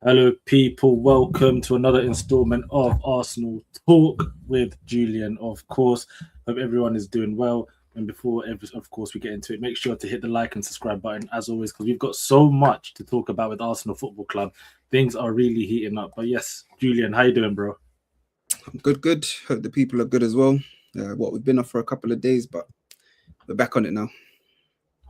Hello, people. Welcome to another installment of Arsenal Talk with Julian. Of course, hope everyone is doing well. And of course, we get into it, make sure to hit the like and subscribe button as always, because we've got so much to talk about with Arsenal Football Club. Things are really heating up. But yes, Julian, how you doing, bro? I'm good. Hope the people are good as well. We've been off for a couple of days, but we're back on it now.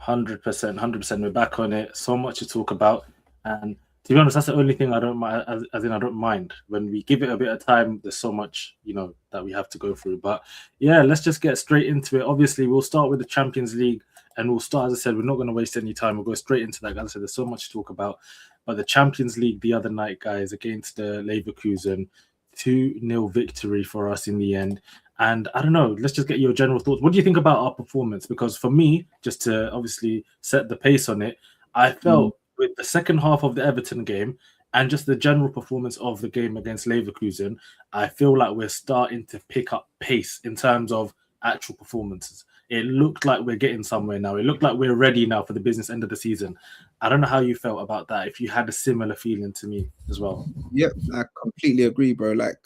100%, 100%. We're back on it. So much to talk about. And to be honest, that's the only thing I don't mind. As in, I don't mind when we give it a bit of time. There's so much, that we have to go through. But yeah, let's just get straight into it. Obviously, we'll start with the Champions League, and we'll start. As I said, we're not going to waste any time. We'll go straight into that. As I said, there's so much to talk about. But the Champions League the other night, guys, against the Leverkusen, 2-0 victory for us in the end. And I don't know, let's just get your general thoughts. What do you think about our performance? Because for me, just to obviously set the pace on it, I felt with the second half of the Everton game and just the general performance of the game against Leverkusen, I feel like we're starting to pick up pace in terms of actual performances. It looked like we're getting somewhere now. It looked like we're ready now for the business end of the season. I don't know how you felt about that, if you had a similar feeling to me as well. Yep, I completely agree, bro. Like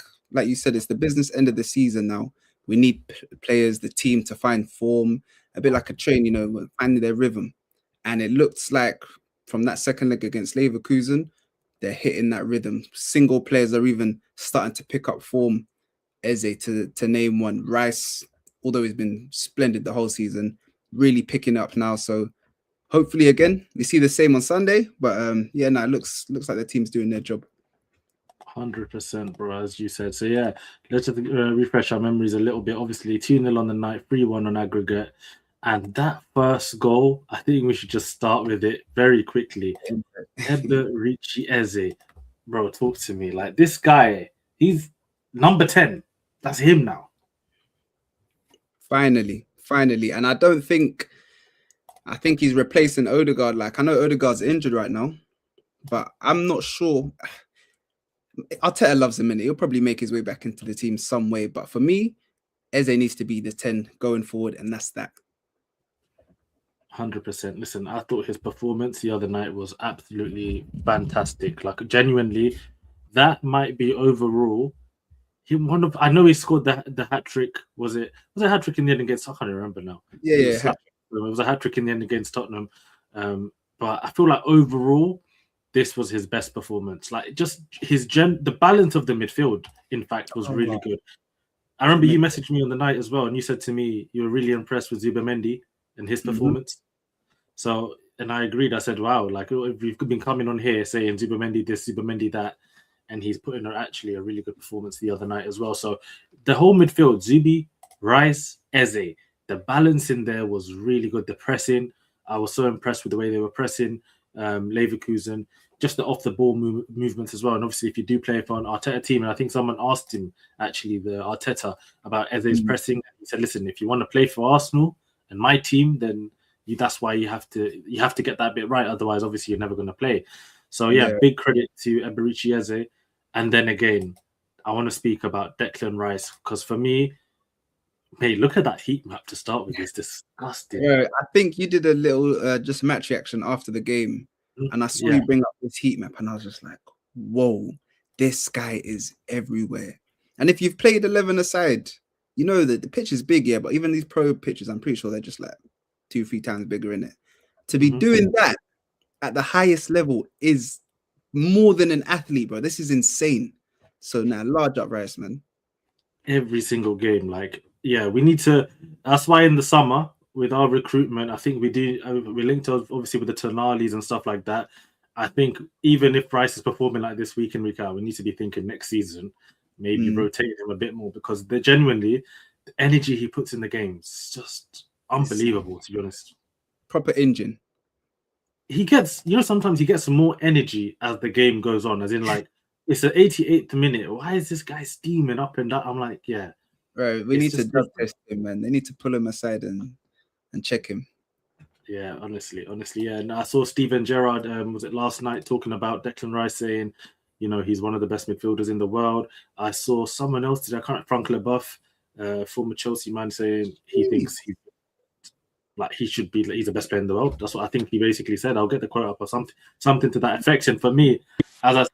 you said, it's the business end of the season now. We need players, the team to find form, a bit like a train, finding their rhythm. And it looks like from that second leg against Leverkusen, they're hitting that rhythm. Single players are even starting to pick up form. Eze to name one. Rice, although he's been splendid the whole season, really picking up now. So hopefully again we see the same on Sunday. But it looks like the team's doing their job. 100%, bro, as you said. So, yeah, let's just refresh our memories a little bit. Obviously, 2-0 on the night, 3-1 on aggregate. And that first goal, I think we should just start with it very quickly. Enquiries Eze. Bro, talk to me. Like, this guy, he's number 10. That's him now. Finally. And I think he's replacing Odegaard. Like, I know Odegaard's injured right now, but I'm not sure. Arteta loves him, and he'll probably make his way back into the team some way. But for me, Eze needs to be the 10 going forward, and that's that. 100%. Listen, I thought his performance the other night was absolutely fantastic. Like, genuinely, that might be overall. I know he scored the hat trick. Was it a hat trick in the end against? I can't remember now. Yeah. It was a hat trick in the end against Tottenham. But I feel like overall, this was his best performance. Like, just the balance of the midfield, in fact, was really good. I remember you messaged me on the night as well, and you said to me you were really impressed with Zubamendi and his performance. So, and I agreed. I said, wow, like, if you've been coming on here saying Zubamendi this, Zubamendi that, and he's put in actually a really good performance the other night as well. So the whole midfield, Zubi, Rice, Eze, the balance in there was really good. The pressing, I was so impressed with the way they were pressing Leverkusen, just the off-the-ball movements as well. And obviously, if you do play for an Arteta team, and I think someone asked him, actually, the Arteta, about Eze's pressing. He said, listen, if you want to play for Arsenal and my team, then that's why you have to get that bit right. Otherwise, obviously, you're never going to play. So, yeah, big credit to Enquiries Eze. And then again, I want to speak about Declan Rice, because for me, mate, look at that heat map to start with. It's disgusting. Yeah, I think you did a little just match reaction after the game, and I saw you bring up this heat map, and I was just like, whoa, this guy is everywhere. And if you've played 11 aside, you know that the pitch is big, yeah, but even these pro pitches, I'm pretty sure they're just like 2-3 times bigger in it. To be doing that at the highest level is more than an athlete, bro. This is insane. So now, large up, Rice, man. Every single game, like, yeah, we need to. That's why in the summer with our recruitment, I think we do. We linked obviously with the Tonali's and stuff like that. I think even if Rice is performing like this week in week out, we need to be thinking next season maybe rotate him a bit more, because they're genuinely the energy he puts in the game is just unbelievable. To be honest, proper engine. He gets, sometimes he gets some more energy as the game goes on, as in, like, it's the 88th minute. Why is this guy steaming up and down? I'm like, yeah. Right, we need to drug test him, man. They need to pull him aside and check him. Yeah, honestly, yeah. And I saw Steven Gerrard, was it last night, talking about Declan Rice, saying, he's one of the best midfielders in the world. I saw someone else, Frank Leboeuf, former Chelsea man, saying he thinks he's the best player in the world. That's what I think he basically said. I'll get the quote up or something to that effect. And for me, as I said,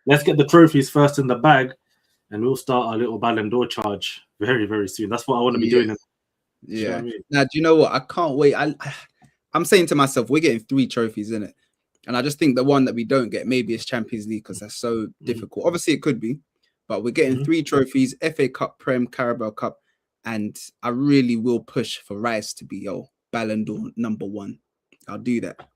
let's get the trophies first in the bag, and we'll start our little Ballon d'Or charge very, very soon. That's what I want to be doing. Yeah. You know what I mean? Now, do you know what? I can't wait. I'm saying to myself, we're getting 3 trophies in it, and I just think the one that we don't get maybe is Champions League because that's so difficult. Obviously, it could be, but we're getting 3 trophies: FA Cup, Prem, Carabao Cup, and I really will push for Rice to be Ballon d'Or #1. I'll do that.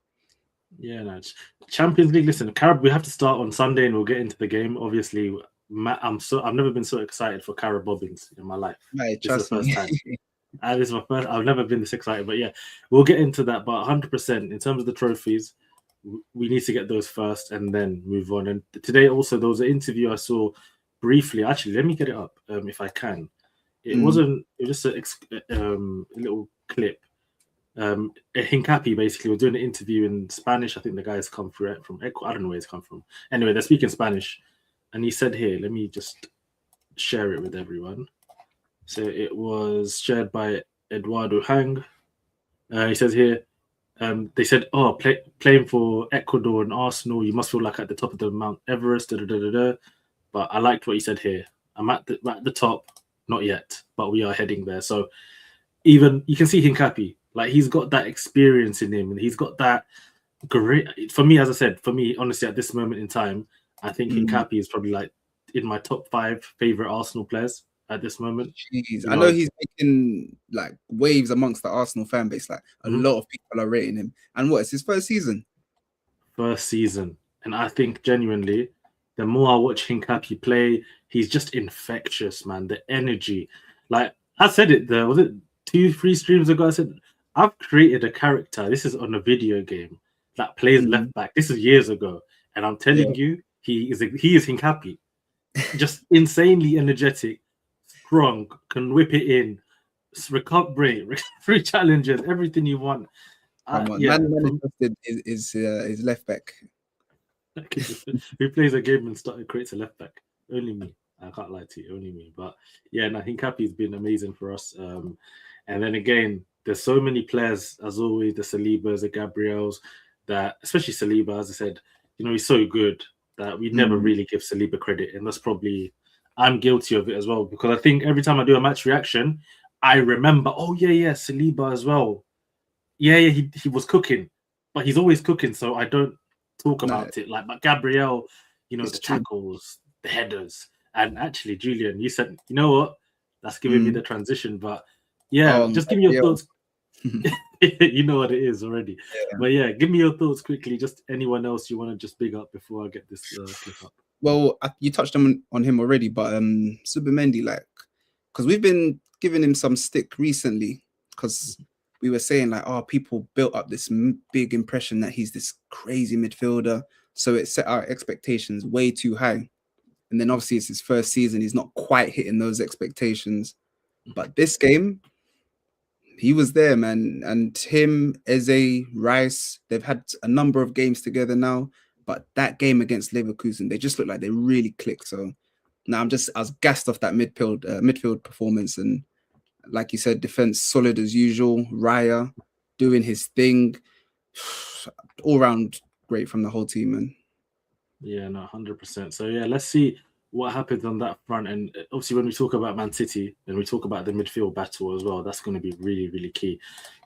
Yeah, no. Champions League. Listen, we have to start on Sunday, and we'll get into the game. Obviously, I've never been so excited for Cara Bobbins in my life. Right, This is the trust first time. This is my first. I've never been this excited, but yeah, we'll get into that. But 100% in terms of the trophies, we need to get those first and then move on. And today also there was an interview I saw briefly. Actually, let me get it up if I can. It wasn't. It was just a little clip. Hincapi basically was doing an interview in Spanish. I think the guy's come from Ecuador. I don't know where he's come from. Anyway, they're speaking Spanish, and he said here. Let me just share it with everyone. So it was shared by Eduardo Hang. He says here, they said, playing for Ecuador and Arsenal, you must feel like at the top of the Mount Everest. Da, da, da, da, da. But I liked what he said here. I'm at the top, not yet, but we are heading there. So even you can see Hincapi, like he's got that experience in him, and he's got that great. For me, as I said, honestly, at this moment in time, I think Hincapi is probably like in my top 5 favorite Arsenal players at this moment. Jeez, I know he's making like waves amongst the Arsenal fan base. Like a lot of people are rating him. And what? It's his first season. And I think genuinely, the more I watch Hincapi play, he's just infectious, man. The energy, like I said it there, was it 2-3 streams ago? I said I've created a character. This is on a video game that plays left back. This is years ago, and I'm telling you, he is Hincapi, just insanely energetic. Strong, can whip it in, recovery, free challenges, everything you want. Come on, man is left back. Who plays a game and creates a left back? Only me. I can't lie to you, only me. But yeah, I think Cappy's been amazing for us. And then again, there's so many players, as always, the Salibas, the Gabriels, that especially Saliba, as I said, he's so good that we never really give Saliba credit, and that's probably. I'm guilty of it as well, because I think every time I do a match reaction, I remember, Saliba as well. He was cooking, but he's always cooking, so I don't talk about it. But Gabriel, the tackles, the headers, and actually, Julian, you said, you know what? That's giving me the transition, but just give me your thoughts. You know what it is already. Yeah. But yeah, give me your thoughts quickly. Just anyone else you want to just big up before I get this clip up. Well, you touched on him already, but Subimendi, because we've been giving him some stick recently, because we were saying people built up this big impression that he's this crazy midfielder, so it set our expectations way too high. And then obviously it's his first season, he's not quite hitting those expectations. But this game, he was there, man. And him, Eze, Rice, they've had a number of games together now. But that game against Leverkusen, they just look like they really clicked. So now I was gassed off that midfield performance. And like you said, defense solid as usual. Raya doing his thing. All round great from the whole team, man. Yeah, no, 100%. So yeah, let's see what happens on that front. And obviously when we talk about Man City, then we talk about the midfield battle as well. That's going to be really, really key.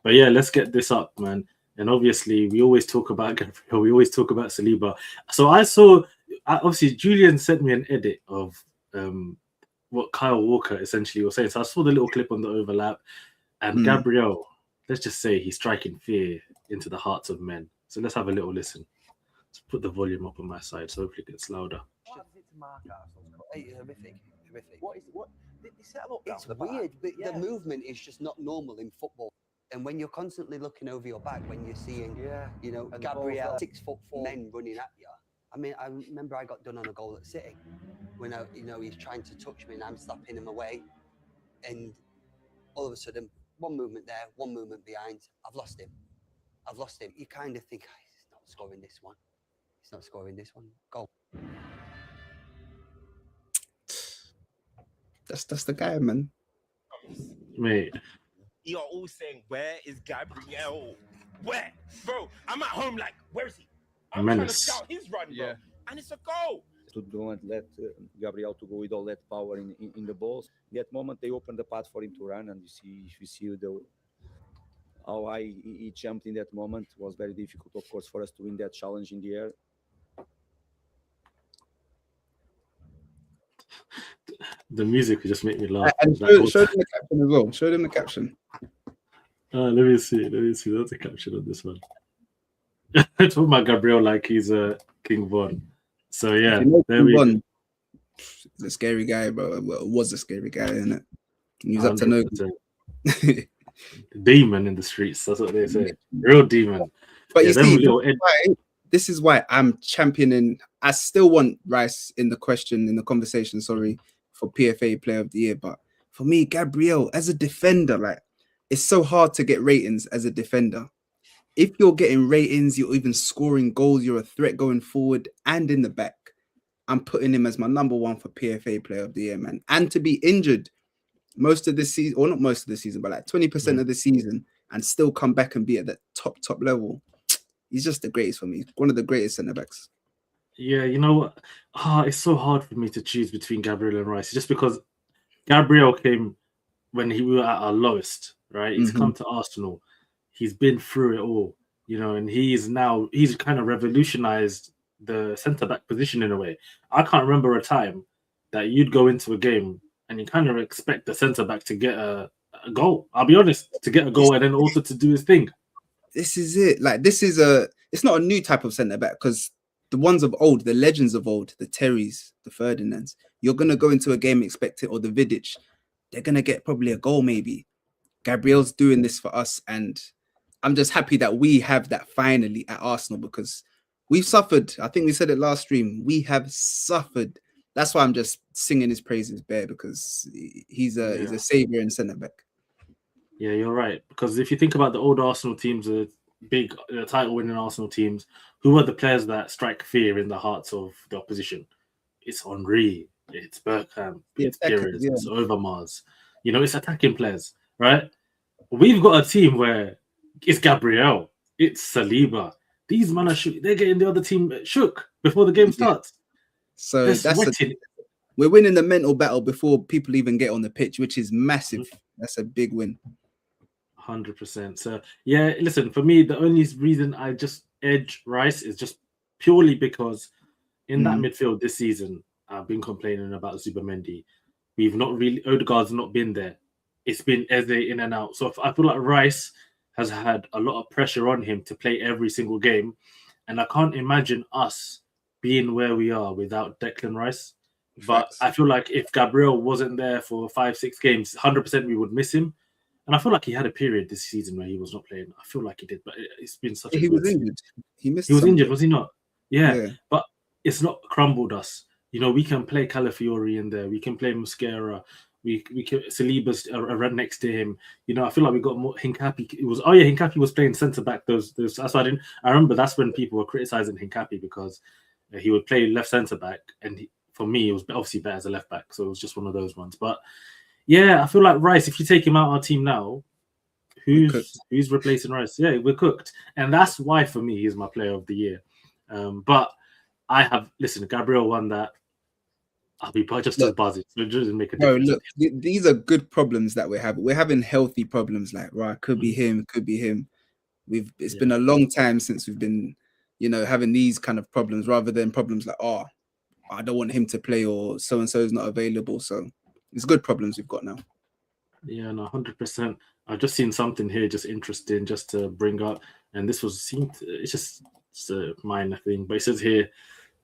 But yeah, let's get this up, man. And obviously, we always talk about Gabriel. We always talk about Saliba. So obviously, Julian sent me an edit of what Kyle Walker essentially was saying. So I saw the little clip on the overlap. And Gabriel, let's just say he's striking fear into the hearts of men. So let's have a little listen. Let's put the volume up on my side so hopefully it gets louder. Horrific. It's weird, but the movement is just not normal in football. And when you're constantly looking over your back, when you're seeing, Gabriel, 6'4" men running at you. I mean, I remember I got done on a goal at City when he's trying to touch me and I'm slapping him away, and all of a sudden, one movement there, one movement behind. I've lost him. You kind of think he's not scoring this one. Goal. That's the guy, man. Mate. You're all saying, where is Gabriel? Where? Bro, I'm at home like, where is he? I'm trying to scout his run, bro. And it's a goal. to don't let Gabriel to go with all that power in the balls. In that moment, they opened the path for him to run, and you see how high he jumped in that moment. It was very difficult, of course, for us to win that challenge in the air. The music would just make me laugh. And show them the caption as well. Show them the caption. Let me see. That's the caption on this one. I told my Gabriel like he's a King Von. So yeah, there we go. He's a scary guy, bro. Well, was a scary guy, isn't it? He's up to no good. Demon in the streets. That's what they say. Real demon. But you see, this is why I'm championing. I still want Rice in the conversation. Sorry, for PFA Player of the Year. But for me, Gabriel as a defender, like it's so hard to get ratings as a defender. If you're getting ratings, you're even scoring goals, you're a threat going forward and in the back. I'm putting him as my number one for PFA Player of the Year, man. And to be injured most of the season, or not most of the season, but like 20% of the season, and still come back and be at that top level. He's just the greatest for me. One of the greatest centre backs. Yeah, you know what? It's so hard for me to choose between Gabriel and Rice, just because Gabriel came when we were at our lowest, right? He's come to Arsenal. He's been through it all, you know, and he's kind of revolutionized the centre-back position in a way. I can't remember a time that you'd go into a game and you kind of expect the centre-back to get a goal. I'll be honest, to get a goal and then also to do his thing. This is it. Like, it's not a new type of centre-back, because the ones of old, the legends of old, the Terrys, the Ferdinands, you're going to go into a game expecting, or the Vidic, they're going to get probably a goal maybe. Gabriel's doing this for us, and I'm just happy that we have that finally at Arsenal, because we've suffered. I think we said it last stream. We have suffered. That's why I'm just singing his praises, Bear, because he's a savior in centre back. Yeah, you're right. Because if you think about the old Arsenal teams, the big title-winning Arsenal teams, who are the players that strike fear in the hearts of the opposition? It's Henry, it's Bergkamp, it's Pires, it's Overmars. You know, it's attacking players, right? We've got a team where it's Gabriel, it's Saliba. These men are they're getting the other team shook before the game starts. So we're winning the mental battle before people even get on the pitch, which is massive. That's a big win. 100%. So yeah, listen, for me, the only reason I just edge Rice is just purely because in that midfield this season, I've been complaining about Zubimendi. We've not really, Odegaard's not been there. It's been Eze in and out. So I feel like Rice has had a lot of pressure on him to play every single game. And I can't imagine us being where we are without Declan Rice. But I feel like if Gabriel wasn't there for 5-6 games, 100% we would miss him. And I feel like he had a period this season where he was not playing. I feel like he did, but it's been such a He was injured. He was injured, was he not? Yeah. But it's not crumbled us. You know, we can play Calafiori in there. We can play Mosquera. We can, Saliba's right next to him. You know, I feel like we got more. Hincapi. Hincapi was playing centre back. That's why I remember that's when people were criticizing Hincapi, because he would play left centre back, and for me, it was obviously better as a left back. So it was just one of those ones. But yeah, I feel like Rice, if you take him out of our team now, who's replacing Rice? Yeah, we're cooked. And that's why, for me, he's my player of the year. But Gabriel won that. I'll be just as buzzing. So just make a difference. Look, these are good problems that we're having. We're having healthy problems, like, right, could be him. It's been a long time since we've been, having these kind of problems, rather than problems like, I don't want him to play, or so-and-so is not available. So it's good problems we've got now. Yeah, no, 100%. I've just seen something here just interesting just to bring up. And this it's just a minor thing. But it says here,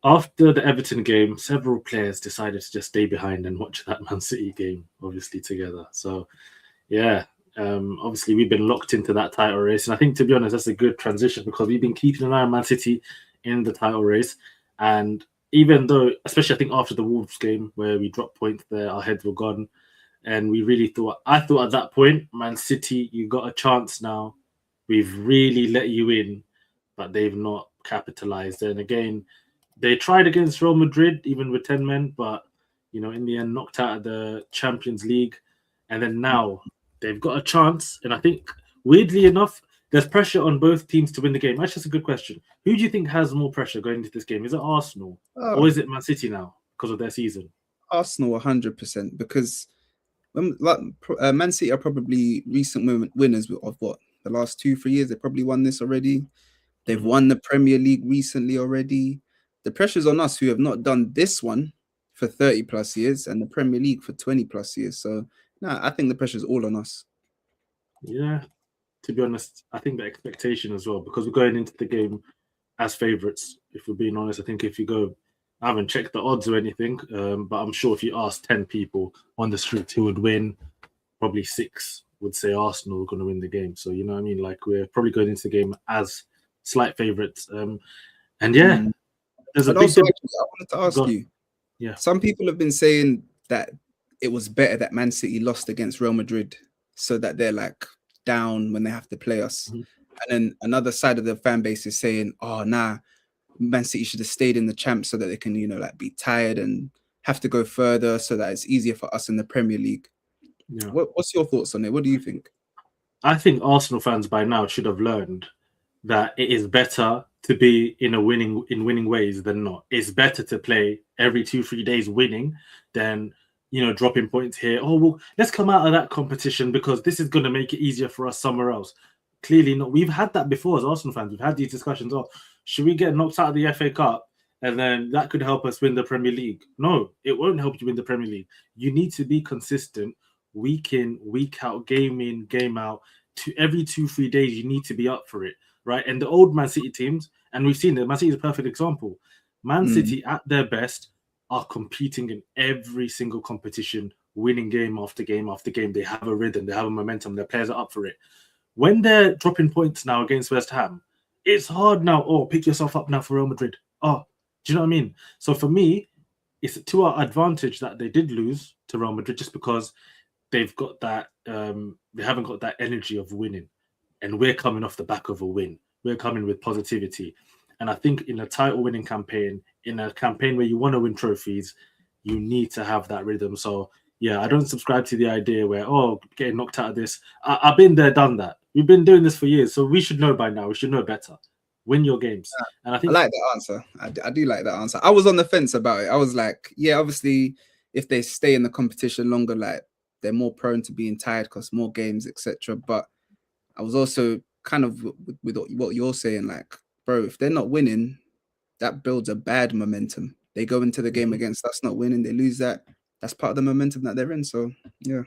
after the Everton game, several players decided to just stay behind and watch that Man City game, obviously, together. So, yeah, obviously we've been locked into that title race. And I think, to be honest, that's a good transition, because we've been keeping an eye on Man City in the title race. And even though, especially I think after the Wolves game where we dropped points there, our heads were gone. And I thought at that point, Man City, you got a chance now. We've really let you in, but they've not capitalized. And again, they tried against Real Madrid, even with 10 men, but, in the end, knocked out of the Champions League. And then now they've got a chance. And I think, weirdly enough, there's pressure on both teams to win the game. That's just a good question. Who do you think has more pressure going into this game? Is it Arsenal or is it Man City now because of their season? Arsenal 100%, because when Man City are probably recent winners of what, the last 2-3 years. They probably won this already. They've won the Premier League recently already. The pressure's on us who have not done this one for 30 plus years and the Premier League for 20 plus years. So I think the pressure's all on us. Yeah, to be honest, I think the expectation as well, because we're going into the game as favourites. If we're being honest, I think if you go, I haven't checked the odds or anything, but I'm sure if you ask 10 people on the street who would win, probably 6 would say Arsenal are going to win the game. So, you know what I mean? Like, we're probably going into the game as slight favourites. And yeah, there's a but big also, actually, I wanted to ask you. Yeah. Some people have been saying that it was better that Man City lost against Real Madrid so that they're like down when they have to play us. And then another side of the fan base is saying, oh, nah, Man City should have stayed in the champs so that they can, like be tired and have to go further so that it's easier for us in the Premier League. Yeah. What's your thoughts on it? What do you think? I think Arsenal fans by now should have learned that it is better to be in winning ways than not. It's better to play every 2-3 days winning than, dropping points here. Oh, well, let's come out of that competition because this is going to make it easier for us somewhere else. Clearly not. We've had that before as Arsenal fans. We've had these discussions. Oh, should we get knocked out of the FA Cup and then that could help us win the Premier League? No, it won't help you win the Premier League. You need to be consistent week in, week out, game in, game out. Every 2-3 days, you need to be up for it, right? And the old Man City teams, and we've seen that Man City is a perfect example. Man City at their best are competing in every single competition, winning game after game after game. They have a rhythm, they have a momentum, their players are up for it. When they're dropping points now against West Ham, it's hard now. Oh, pick yourself up now for Real Madrid. Oh, do you know what I mean? So for me, it's to our advantage that they did lose to Real Madrid just because they've got that, they haven't got that energy of winning. And we're coming off the back of a win. We're coming with positivity. And I think in a title winning campaign, in a campaign where you want to win trophies, you need to have that rhythm. So yeah, I don't subscribe to the idea where, getting knocked out of this. I've been there, done that. We've been doing this for years. So we should know by now. We should know better. Win your games. And I think I like that answer. I do like that answer. I was on the fence about it. I was like, yeah, obviously, if they stay in the competition longer, like they're more prone to being tired because more games, etc. But I was also kind of with what you're saying, like, bro, if they're not winning, that builds a bad momentum. They go into the game against us not winning, they lose that. That's part of the momentum that they're in. So yeah,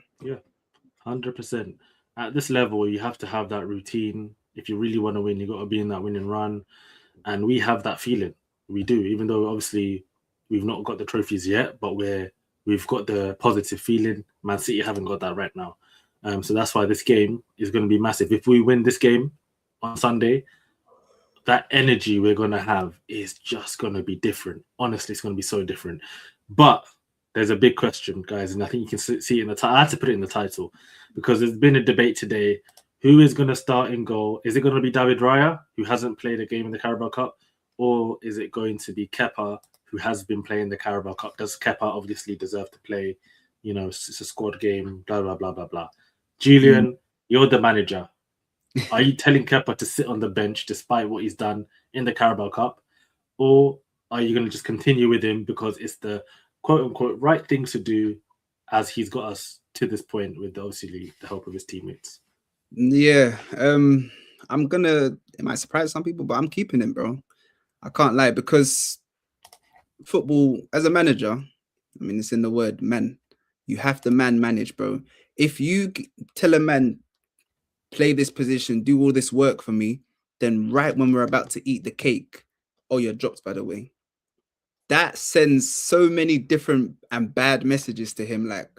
100%. At this level, you have to have that routine. If you really want to win, you got to be in that winning run, and we have that feeling. We do, even though obviously we've not got the trophies yet, but we've got the positive feeling. Man City haven't got that right now. So that's why this game is going to be massive. If we win this game on Sunday, that energy we're going to have is just going to be different. Honestly, it's going to be so different. But there's a big question, guys, and I think you can see it in the title. I had to put it in the title because there's been a debate today. Who is going to start in goal? Is it going to be David Raya, who hasn't played a game in the Carabao Cup? Or is it going to be Kepa, who has been playing the Carabao Cup? Does Kepa obviously deserve to play? It's a squad game, blah, blah, blah, blah, blah. Julian, you're the manager. Are you telling Kepa to sit on the bench despite what he's done in the Carabao Cup? Or are you going to just continue with him because it's the quote-unquote right thing to do as he's got us to this point with obviously the help of his teammates? Yeah, it might surprise some people, but I'm keeping him, bro. I can't lie, because football, as a manager, I mean, it's in the word man. You have to manage, bro. If you tell a man, play this position, do all this work for me, then right when we're about to eat the cake, you're dropped, by the way. That sends so many different and bad messages to him. Like,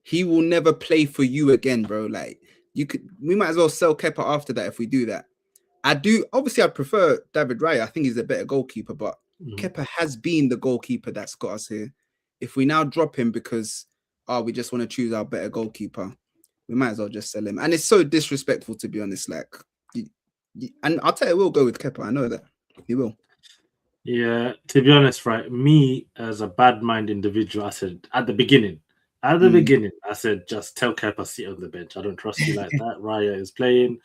he will never play for you again, bro. Like, we might as well sell Kepa after that if we do that. Obviously, I prefer David Raya. I think he's a better goalkeeper, but Kepa has been the goalkeeper that's got us here. If we now drop him because we just want to choose our better goalkeeper, we might as well just sell him. And it's so disrespectful, to be honest. Like, and I'll tell you, we'll go with Kepa. I know that he will. Yeah, to be honest, right, me as a bad mind individual, I said at the beginning, I said, just tell Kepa sit on the bench. I don't trust you like that. Raya is playing.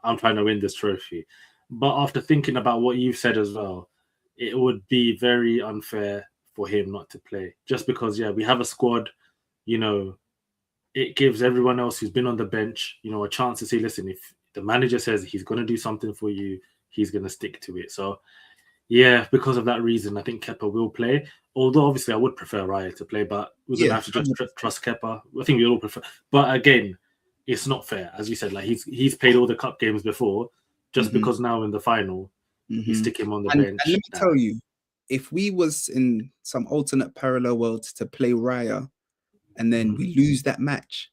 I'm trying to win this trophy. But after thinking about what you've said as well, it would be very unfair for him not to play. Just because, we have a squad, it gives everyone else who's been on the bench, a chance to say, listen, if the manager says he's going to do something for you, he's going to stick to it. So, because of that reason, I think Kepa will play. Although, obviously, I would prefer Raya to play, but we're going to have to just trust Kepa. I think we all prefer. But again, it's not fair. As you said, like he's played all the cup games before. Just because now in the final, you stick him on the bench. And let me tell you, if we was in some alternate parallel world to play Raya, and then we lose that match,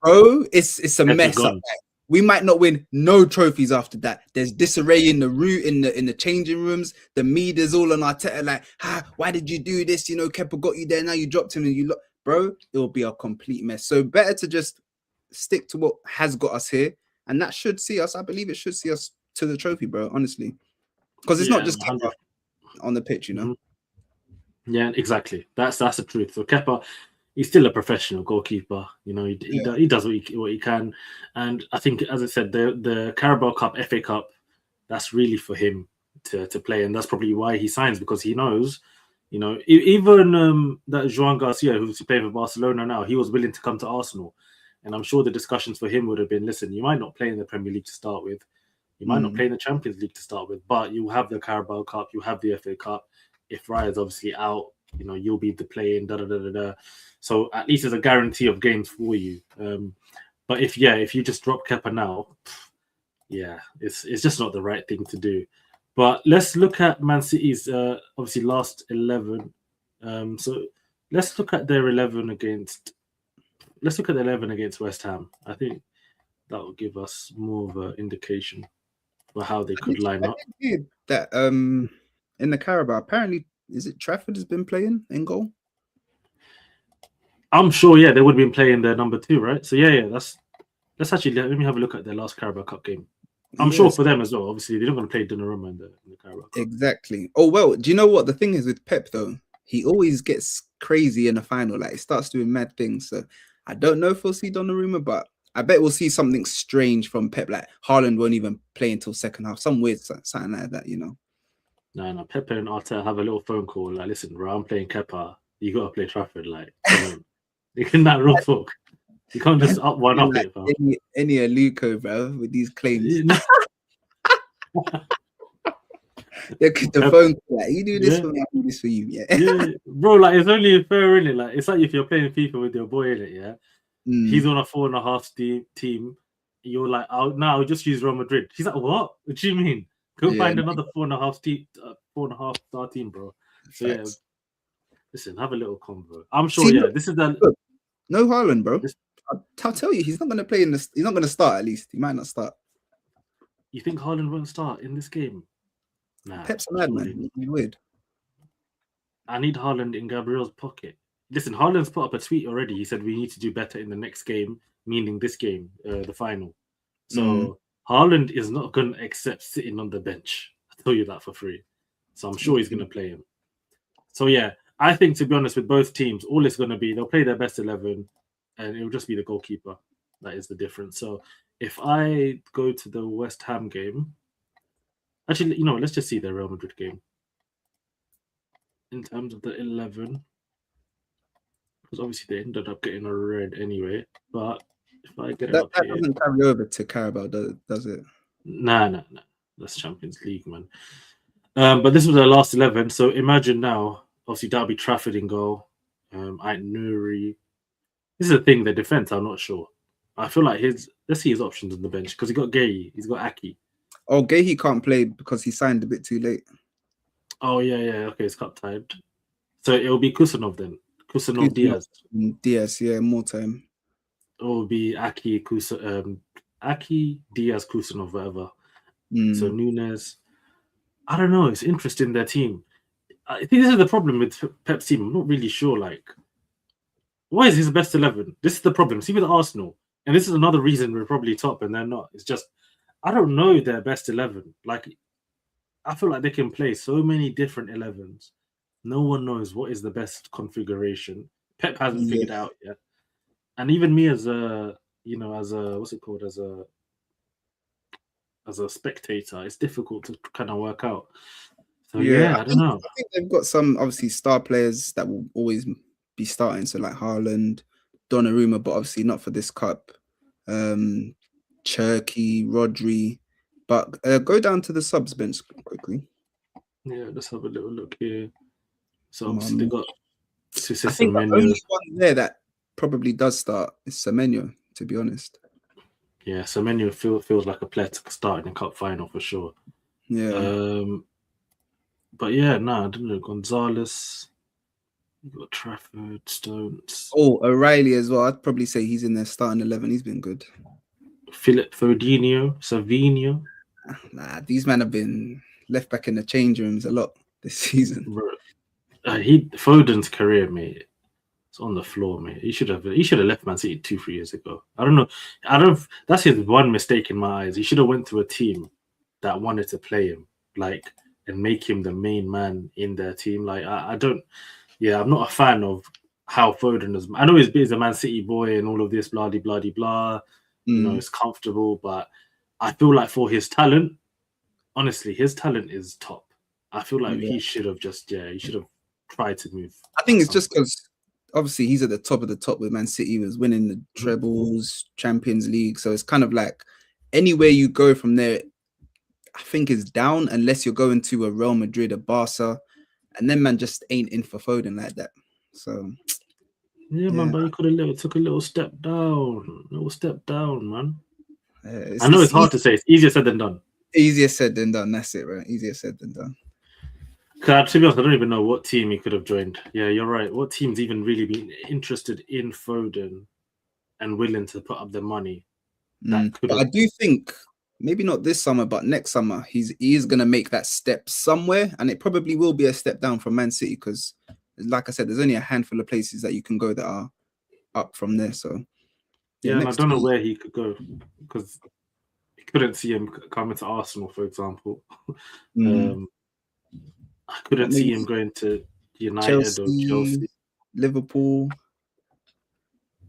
bro, it's a mess up. We might not win no trophies after that. There's disarray in the in the changing rooms. The media's all on Arteta like, why did you do this? Kepa got you there. Now you dropped him, and bro, it will be a complete mess. So better to just stick to what has got us here, and that should see us. I believe it should see us to the trophy, bro. Honestly, because it's not just Kepa on the pitch, Yeah, exactly. That's the truth. So Kepa, he's still a professional goalkeeper. He does what he can, and I think, as I said, the Carabao Cup, FA Cup, that's really for him to play, and that's probably why he signs, because he knows, even that Joan Garcia, who's playing for Barcelona now, he was willing to come to Arsenal, and I'm sure the discussions for him would have been, listen, you might not play in the Premier League to start with, you might not play in the Champions League to start with, but you have the Carabao Cup, you have the FA Cup. If Raya's obviously out, you'll be the playing, So at least there's a guarantee of games for you. But if you just drop Kepa now, it's just not the right thing to do. But let's look at Man City's obviously last 11. So let's look at their 11 against. Let's look at the 11 against West Ham. I think that will give us more of an indication for how they could line up. That in the Carabao, apparently, is it Trafford has been playing in goal? I'm sure, they would have been playing their number 2, right? So let's actually let me have a look at their last Carabao Cup game. I'm sure for them as well. Obviously, they're not going to play Donnarumma in the Carabao Cup. Exactly. Oh well, do you know what the thing is with Pep though? He always gets crazy in the final. Like he starts doing mad things. So I don't know if we'll see Donnarumma, but I bet we'll see something strange from Pep. Like Haaland won't even play until second half. Some weird something like that, No, Pep and Arteta have a little phone call. Like, listen, bro, I'm playing Kepa. You got to play Trafford. Like, in that real talk. You can't just up it, bro. Any Aluko, bro, with these claims. The phone call, like, you do this for me, I do this for you. Yeah, bro, like, it's only fair, innit? Like, it's like if you're playing FIFA with your boy, innit, yeah? He's on a 4.5 team. You're like, I'll just use Real Madrid. He's like, what? What do you mean? Go find another 4.5 star team, bro. So listen, have a little convo. I'm sure. This is the no Haaland, bro. I'll tell you, he's not going to play in this. He's not going to start. At least he might not start. You think Haaland won't start in this game? Nah, Pep's a madman. Weird. I need Haaland in Gabriel's pocket. Listen, Haaland's put up a tweet already. He said we need to do better in the next game, meaning this game, the final. So Haaland is not going to accept sitting on the bench. I tell you that for free. So I'm sure he's going to play him. So I think, to be honest, with both teams, all it's going to be, they'll play their best 11, and it'll just be the goalkeeper. That is the difference. So if I go to the West Ham game, actually, let's just see the Real Madrid game in terms of the 11, because obviously they ended up getting a red anyway. But if I get that doesn't carry over to Carabao, does it? Nah. That's Champions League, man. But this was their last 11. So imagine now, obviously that'll be Trafford in goal. Nuri. This is the thing, the defense, I'm not sure. I feel like let's see his options on the bench, because he got Gay, he's got Aki. Oh, Gay can't play because he signed a bit too late. Oh yeah. Okay, it's cup timed. So it'll be Kusanov then. Kusanov Diaz. Diaz, more time. It will be Aki Diaz, Kusanov, whatever. So Nunes. I don't know. It's interesting, their team. I think this is the problem with Pep's team. I'm not really sure. Like, why is his best 11? This is the problem. See with Arsenal, and this is another reason we're probably top and they're not. It's just I don't know their best 11. Like, I feel like they can play so many different 11s. No one knows what is the best configuration. Pep hasn't figured it out yet. And even me as a you know, as a as a spectator, it's difficult to kind of work out. So yeah, I don't know. I think they've got some obviously star players that will always be starting. So like Haaland, Donnarumma, but obviously not for this cup. Cherky, Rodri, but go down to the subs bench quickly. Yeah, let's have a little look here. So obviously they got I think the Semenyo. only one there that probably does start is Semenyo, to be honest. Yeah, Semenyo feels like a player to start in the cup final for sure. Yeah. But yeah, no, I don't know. Gonzalez, you got Trafford, Stones. Oh, O'Reilly as well. I'd probably say he's in their starting 11. He's been good. Philip Fodinho, Savinho. Nah, these men have been left back in the change rooms a lot this season. Foden's career, mate, it's on the floor, mate. He should have left Man City 2-3 years ago. I don't know. That's his one mistake in my eyes. He should have went to a team that wanted to play him, like, and make him the main man in their team. Like, I don't. Yeah, I'm not a fan of how Foden is. I know he's a Man City boy and all of this, blah, blah, blah, blah. You know, it's comfortable, but I feel like for his talent, honestly, his talent is top. I feel like he should have tried to move. I think it's just because obviously he's at the top of the top with Man City, was winning the trebles, Champions League. So it's kind of like anywhere you go from there, I think is down unless you're going to a Real Madrid, a Barca, and then man just ain't in for Foden like that. So yeah, man, but he could have took a little step down, man. I know it's hard to say. It's easier said than done. Easier said than done. That's it, right? Easier said than done. Cause to be honest, I don't even know what team he could have joined. Yeah, you're right. What team's even really been interested in Foden and willing to put up the money? But I do think maybe not this summer, but next summer he is going to make that step somewhere, and it probably will be a step down from Man City because, like I said, there's only a handful of places that you can go that are up from there. So yeah, and I don't know where he could go because you couldn't see him coming to Arsenal, for example. I couldn't see him going to United or Chelsea, Liverpool.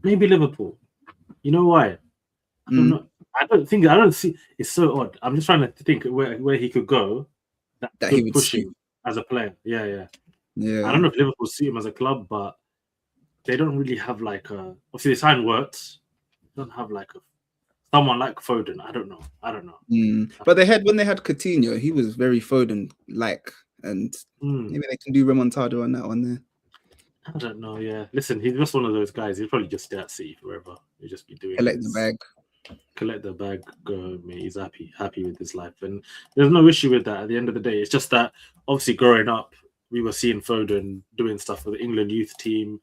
Maybe Liverpool. You know why? I don't know. I don't see. It's so odd. I'm just trying to think where he could go that he would push him as a player. Yeah. I don't know if Liverpool see him as a club, but they don't really have like a. Obviously, they signed Wirtz. They don't have like someone like Foden. I don't know. But when they had Coutinho, he was very Foden like, and maybe they can do remontada on that one there. I don't know. Yeah, listen, he's just one of those guys. He'll probably just stay at City forever. He'll just be doing collect the bag, go, mate. He's happy with his life, and there's no issue with that. At the end of the day, it's just that obviously growing up, we were seeing Foden doing stuff for the England youth team.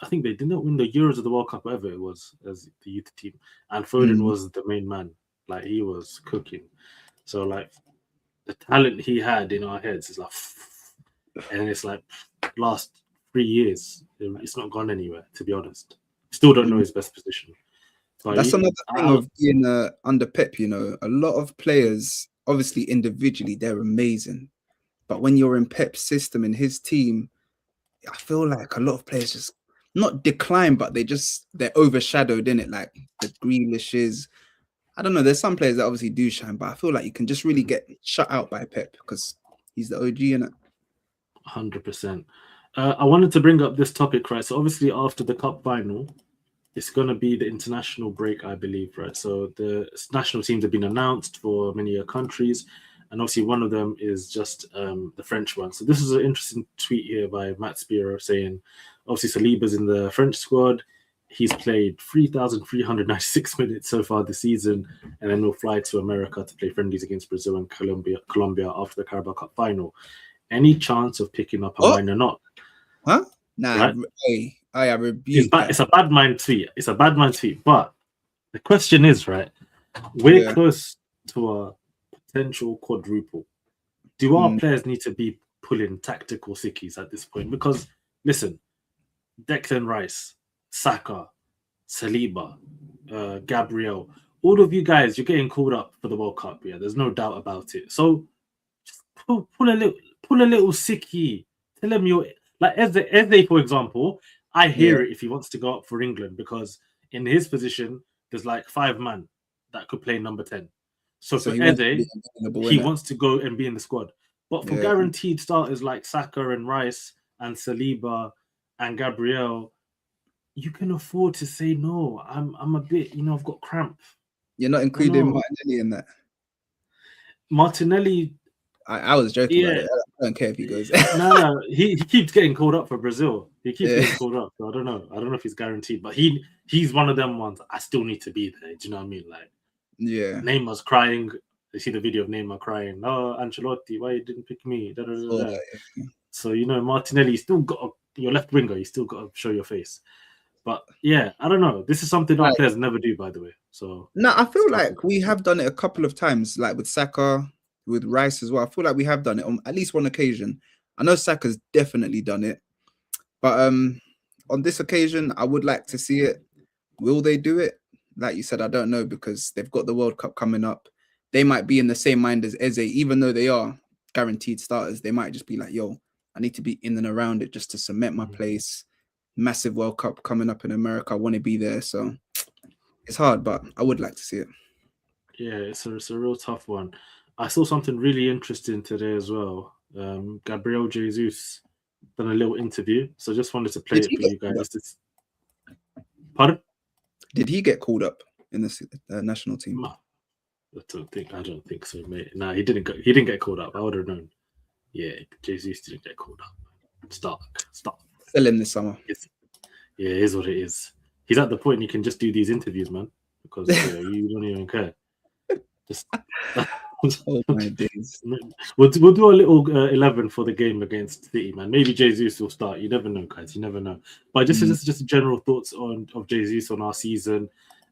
I think they did not win the Euros or the World Cup, whatever it was, as the youth team, and Foden was the main man. Like he was cooking. So like the talent he had in our heads is like, and it's like last 3 years, it's not gone anywhere. To be honest, still don't know his best position. But that's another thing of being under Pep. You know, a lot of players, obviously individually, they're amazing, but when you're in Pep's system in his team, I feel like a lot of players just not decline, but they're overshadowed in it. Like the Grealishes. I don't know. There's some players that obviously do shine, but I feel like you can just really get shut out by Pep because he's the OG in it. 100%. I wanted to bring up this topic, right? So obviously after the cup final, it's going to be the international break, I believe, right? So the national teams have been announced for many countries, and obviously one of them is just the French one. So this is an interesting tweet here by Matt Spiro saying, obviously Saliba's in the French squad. He's played 3,396 minutes so far this season, and then he'll fly to America to play friendlies against Brazil and Colombia after the Carabao Cup final. Any chance of picking up a minor knock? Huh? Nah, right? I rebuke it's a bad mind tweet. It's a bad mind tweet. But the question is, right, we're close to a potential quadruple. Do our players need to be pulling tactical sickies at this point? Because, listen, Declan Rice, Saka, Saliba, Gabriel, all of you guys, you're getting called up for the World Cup. Yeah, there's no doubt about it. So just pull a little sickie. Tell him you're like Eze, for example. I hear it if he wants to go up for England because in his position, there's like 5 man that could play number 10. So for he wants to be Eze, available, he innit? wants to go and be in the squad. But for Yeah. guaranteed starters like Saka and Rice and Saliba and Gabriel, you can afford to say no. I'm a bit, I've got cramp. You're not including know. Martinelli in that. Martinelli, I was joking about yeah. it. I don't care if he goes. no, he keeps getting called up for Brazil. He keeps Yeah. getting called up. So I don't know if he's guaranteed, but he's one of them ones. I still need to be there. Do you know what I mean? Like, Yeah. Neymar's crying. You see the video of Neymar crying. Oh, Ancelotti, why you didn't pick me? Da, da, da, da. So Martinelli, you still got your left winger. You still got to show your face. But yeah, I don't know. This is something our players never do, by the way. So no, I feel like we have done it a couple of times, like with Saka, with Rice as well. I feel like we have done it on at least one occasion. I know Saka's definitely done it, but on this occasion, I would like to see it. Will they do it? Like you said, I don't know, because they've got the World Cup coming up. They might be in the same mind as Eze, even though they are guaranteed starters. They might just be like, yo, I need to be in and around it just to cement my place. Massive World Cup coming up in America. I want to be there. So it's hard, but I would like to see it. Yeah, it's a real tough one. I saw something really interesting today as well. Gabriel Jesus done a little interview, so just wanted to play it for you guys. Pardon? Did he get called up in the national team? No, I don't think so, mate. No, he didn't get called up. I would have known. Yeah, Jesus didn't get called up. Stop. Sell him this summer. Yeah, it is what it is. He's at the point you can just do these interviews, man, because you don't even care. Just oh my days. We'll do a little 11 for the game against City, man. Maybe Jesus will start. You never know, guys. You never know. But just general thoughts of Jesus on our season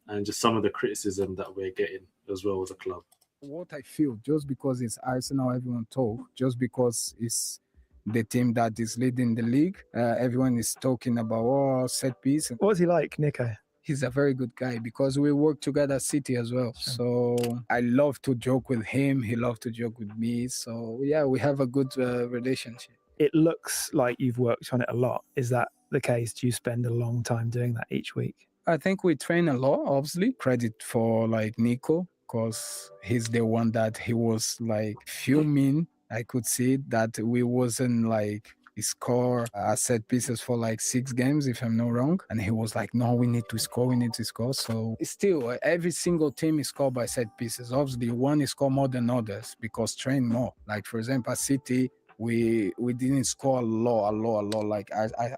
and just some of the criticism that we're getting as well as a club. What I feel, just because it's Arsenal, everyone talk, just because it's the team that is leading the league, everyone is talking about set piece. What's he like, Nico? He's a very good guy because we work together at City as well. So I love to joke with him. He loves to joke with me. So yeah, we have a good relationship. It looks like you've worked on it a lot. Is that the case? Do you spend a long time doing that each week? I think we train a lot, obviously. Credit for Nico, because he's the one that he was fuming. I could see that we wasn't score set pieces for 6 games, if I'm not wrong. And he was like, no, we need to score. So still, every single team is scored by set pieces. Obviously, one is score more than others because train more. Like, for example, City, we didn't score a lot like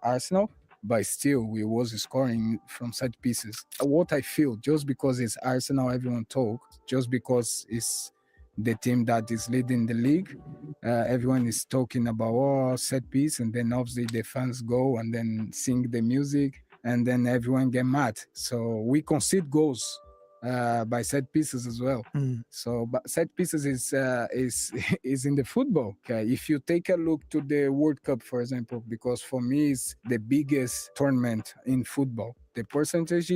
Arsenal. But still, we was scoring from set pieces. What I feel, just because it's Arsenal, everyone talk, just because it's the team that is leading the league, everyone is talking about set piece, and then obviously the fans go and then sing the music, and then everyone get mad. So we concede goals by set pieces as well. So, but set pieces is in the football. Okay, if you take a look to the World Cup, for example, because for me it's the biggest tournament in football. The percentage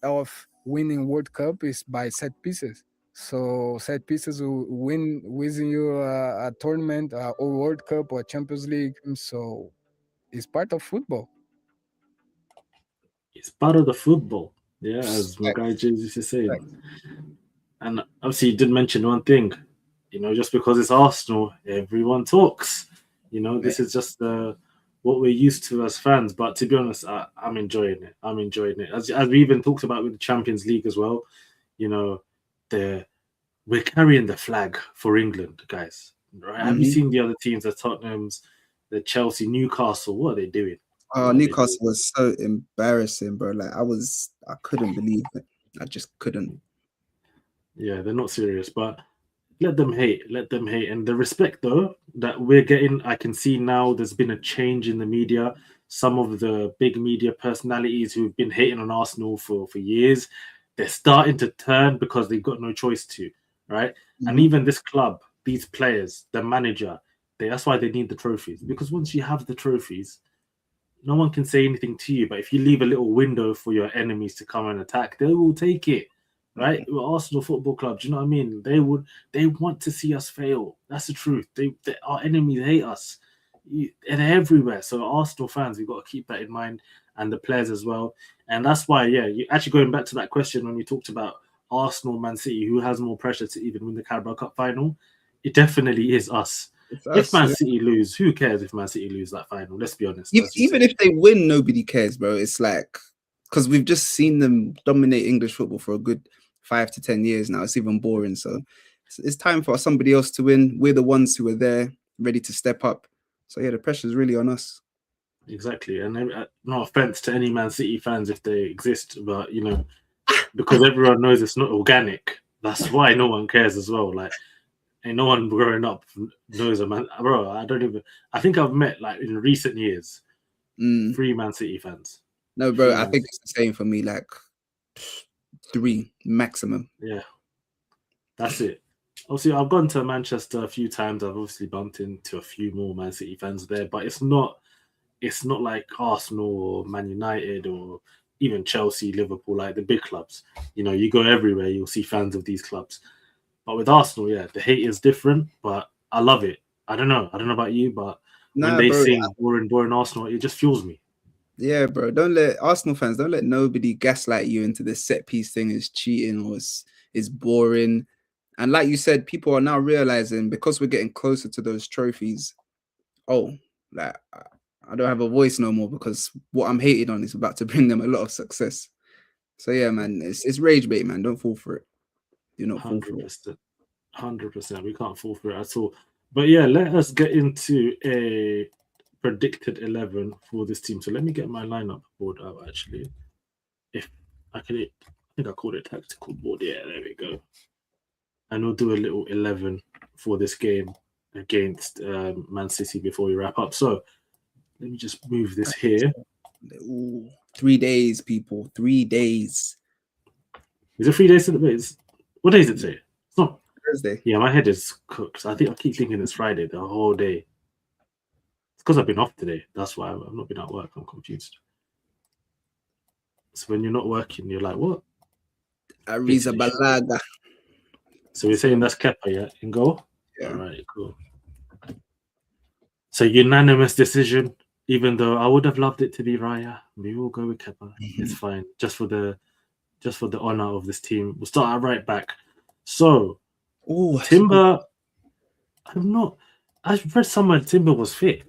of winning World Cup is by set pieces. So set pieces will win you a tournament or World Cup or Champions League. So it's part of football. It's part of the football. Yeah, as my guy Jesus is saying. And obviously you did mention one thing, just because it's Arsenal, everyone talks. This is just what we're used to as fans. But to be honest, I'm enjoying it. As we even talked about with the Champions League as well, we're carrying the flag for England, guys. Right? Have you seen the other teams, the Tottenhams, the Chelsea, Newcastle? What are they doing? Newcastle was so embarrassing, bro. I couldn't believe it. I just couldn't. Yeah, they're not serious, but let them hate. And the respect, though, that we're getting, I can see now there's been a change in the media. Some of the big media personalities who've been hating on Arsenal for years, they're starting to turn because they've got no choice to, right? And even this club, these players, the manager, that's why they need the trophies. Because once you have the trophies, no one can say anything to you. But if you leave a little window for your enemies to come and attack, they will take it. Right? We're Arsenal Football Club. Do you know what I mean? They want to see us fail. That's the truth. Our enemies hate us. And they're everywhere. So Arsenal fans, we've got to keep that in mind. and the players as well. And that's why, you actually going back to that question when we talked about Arsenal, Man City, who has more pressure to even win the Carabao Cup final? It definitely is us. If Man City lose, who cares if Man City lose that final? Let's be honest. Even if they win, nobody cares, bro. It's like, because we've just seen them dominate English football for a good 5 to 10 years now. It's even boring. So it's time for somebody else to win. We're the ones who are there, ready to step up. So yeah, the pressure's really on us. Exactly. And no offense to any Man City fans if they exist, but because everyone knows it's not organic, that's why no one cares as well. Like, ain't no one growing up knows a man. Bro, I think I've met, like, in recent years, 3 Man City fans. No, bro, I think it's the same for me, like 3 maximum. Yeah. That's it. Obviously, I've gone to Manchester a few times. I've obviously bumped into a few more Man City fans there, but it's not like Arsenal or Man United or even Chelsea, Liverpool, like the big clubs. You go everywhere, you'll see fans of these clubs. But with Arsenal, the hate is different, but I love it. I don't know about you, but when they sing boring Arsenal, it just fuels me. Yeah, bro. Don't let nobody gaslight you into this set piece thing is cheating or is boring. And like you said, people are now realizing, because we're getting closer to those trophies, like, I don't have a voice no more, because what I'm hated on is about to bring them a lot of success. So yeah, man, it's rage bait, man. Don't fall for it. Do not fall for it. 100%. We can't fall for it at all. But yeah, let us get into a predicted 11 for this team. So let me get my lineup board out, actually. If I can, I think I called it tactical board. Yeah, there we go. And we'll do a little 11 for this game against Man City before we wrap up. So let me just move this here. Ooh, 3 days, people. 3 days. Is it 3 days to the base? What day is it today? It's not Thursday. Yeah, my head is cooked. I keep thinking it's Friday the whole day. It's because I've been off today. That's why I've not been at work. I'm confused. So when you're not working, you're like, what? Ariza Balaga. So we're saying that's Kepa, yeah? In goal? Yeah. All right, cool. So unanimous decision, even though I would have loved it to be Raya. We will go with Kepa. It's fine. Just for the honor of this team. We'll start at right back. So Timber, I've read somewhere Timber was fit.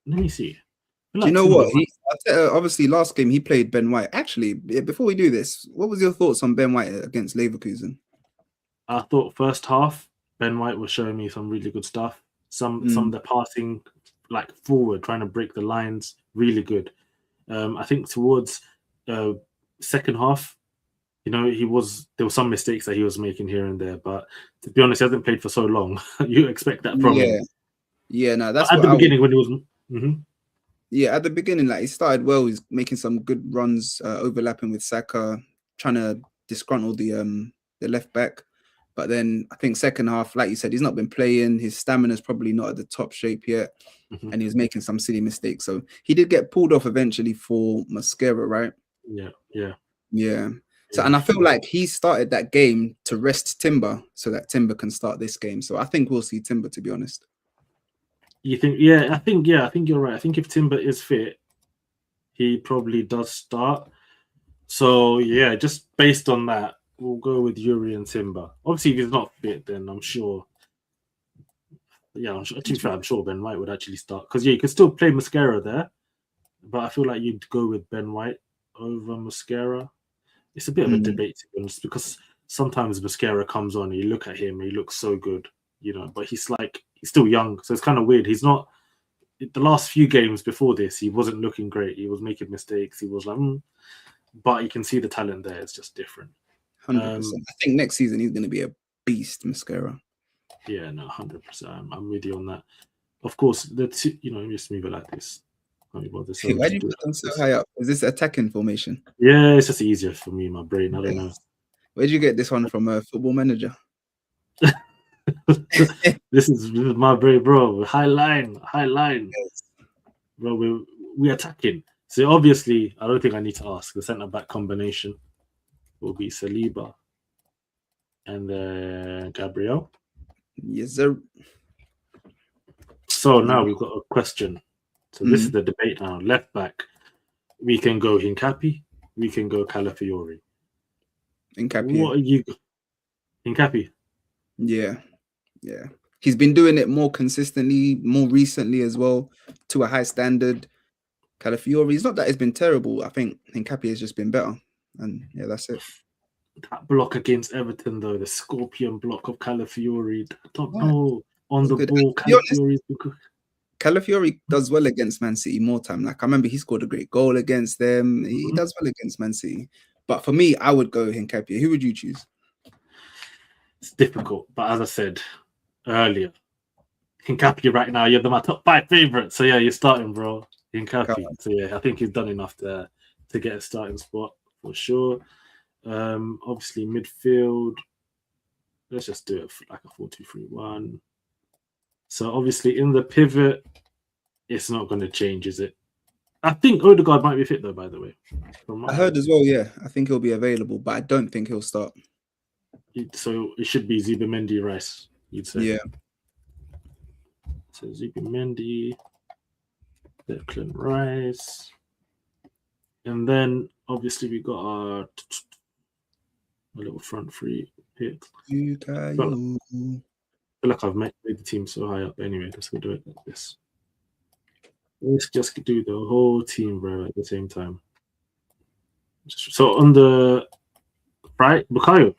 Let me see. Do you know what? Obviously, last game he played Ben White. Actually, before we do this, what was your thoughts on Ben White against Leverkusen? I thought first half, Ben White was showing me some really good stuff. Some of the passing, like forward, trying to break the lines, really good. I think towards second half, there were some mistakes that he was making here and there. But to be honest, he hasn't played for so long. You expect that from him. Yeah, no, that's at the beginning when he was. Yeah, at the beginning, like, he started well. He's making some good runs, overlapping with Saka, trying to disgruntle the left back. But then I think second half, like you said, he's not been playing. His stamina's probably not at the top shape yet, and he was making some silly mistakes. So he did get pulled off eventually for Mascara, right? Yeah. So, and I feel like he started that game to rest Timber so that Timber can start this game. So I think we'll see Timber, to be honest. You think? Yeah, I think you're right. I think if Timber is fit, he probably does start. So yeah, just based on that, we'll go with Yuri and Timber. Obviously, if he's not fit, then I'm sure. Yeah, I'm sure Ben White would actually start, because you could still play Mascara there, but I feel like you'd go with Ben White over Mascara. It's a bit of a debate, to be honest, because sometimes Mascara comes on and you look at him and he looks so good, but he's still young, so it's kind of weird. He's not. The last few games before this, he wasn't looking great. He was making mistakes. He was like, but you can see the talent there. It's just different. 100%. I think next season he's going to be a beast, Mascara. Yeah, no, 100%. I'm with you on that. Of course, just move it like this. Why do you put them so high up? Is this attacking formation? Yeah, it's just easier for me, my brain. I don't know. Where'd you get this one from? A Football Manager? This is my brain, bro. High line. Yes. Bro, we attacking. So obviously, I don't think I need to ask. The centre back combination will be Saliba and then Gabriel. Yes, sir. So now we've got a question. So this is the debate now. Left back. We can go Hincapi. We can go Calafiori. Enquiries. What are you? Hincapi? Yeah. He's been doing it more consistently, more recently as well, to a high standard. Calafiori, it's not that it's been terrible. I think Hincapi has just been better. And yeah, that's it. That block against Everton, though, the scorpion block of Calafiori. I don't Yeah, know. On the good. ball, To be honest, Calafiori's been good. Calafiori does well against Man City more time. Like I remember he scored a great goal against them. He does well against Man City. But for me, I would go Hincapi. Who would you choose? It's difficult, but as I said earlier, Hincapi right now, you're my top 5 favorites. So yeah, you're starting, bro. Hincapi. So yeah, I think he's done enough to get a starting spot for sure. Obviously midfield. Let's just do it like a 4-2-3-1. So obviously in the pivot, it's not going to change, is it? I think Odegaard might be fit though. By the way, I heard as well. Yeah, I think he'll be available, but I don't think he'll start. So it should be Zubimendi Rice. You'd say. Yeah. So Zubimendi, Declan Rice, and then obviously we got our little front three picks. I feel like I've made the team so high up. Anyway, let's go do it like this. Let's just do the whole team, bro, at the same time. So on the right, Bukayo.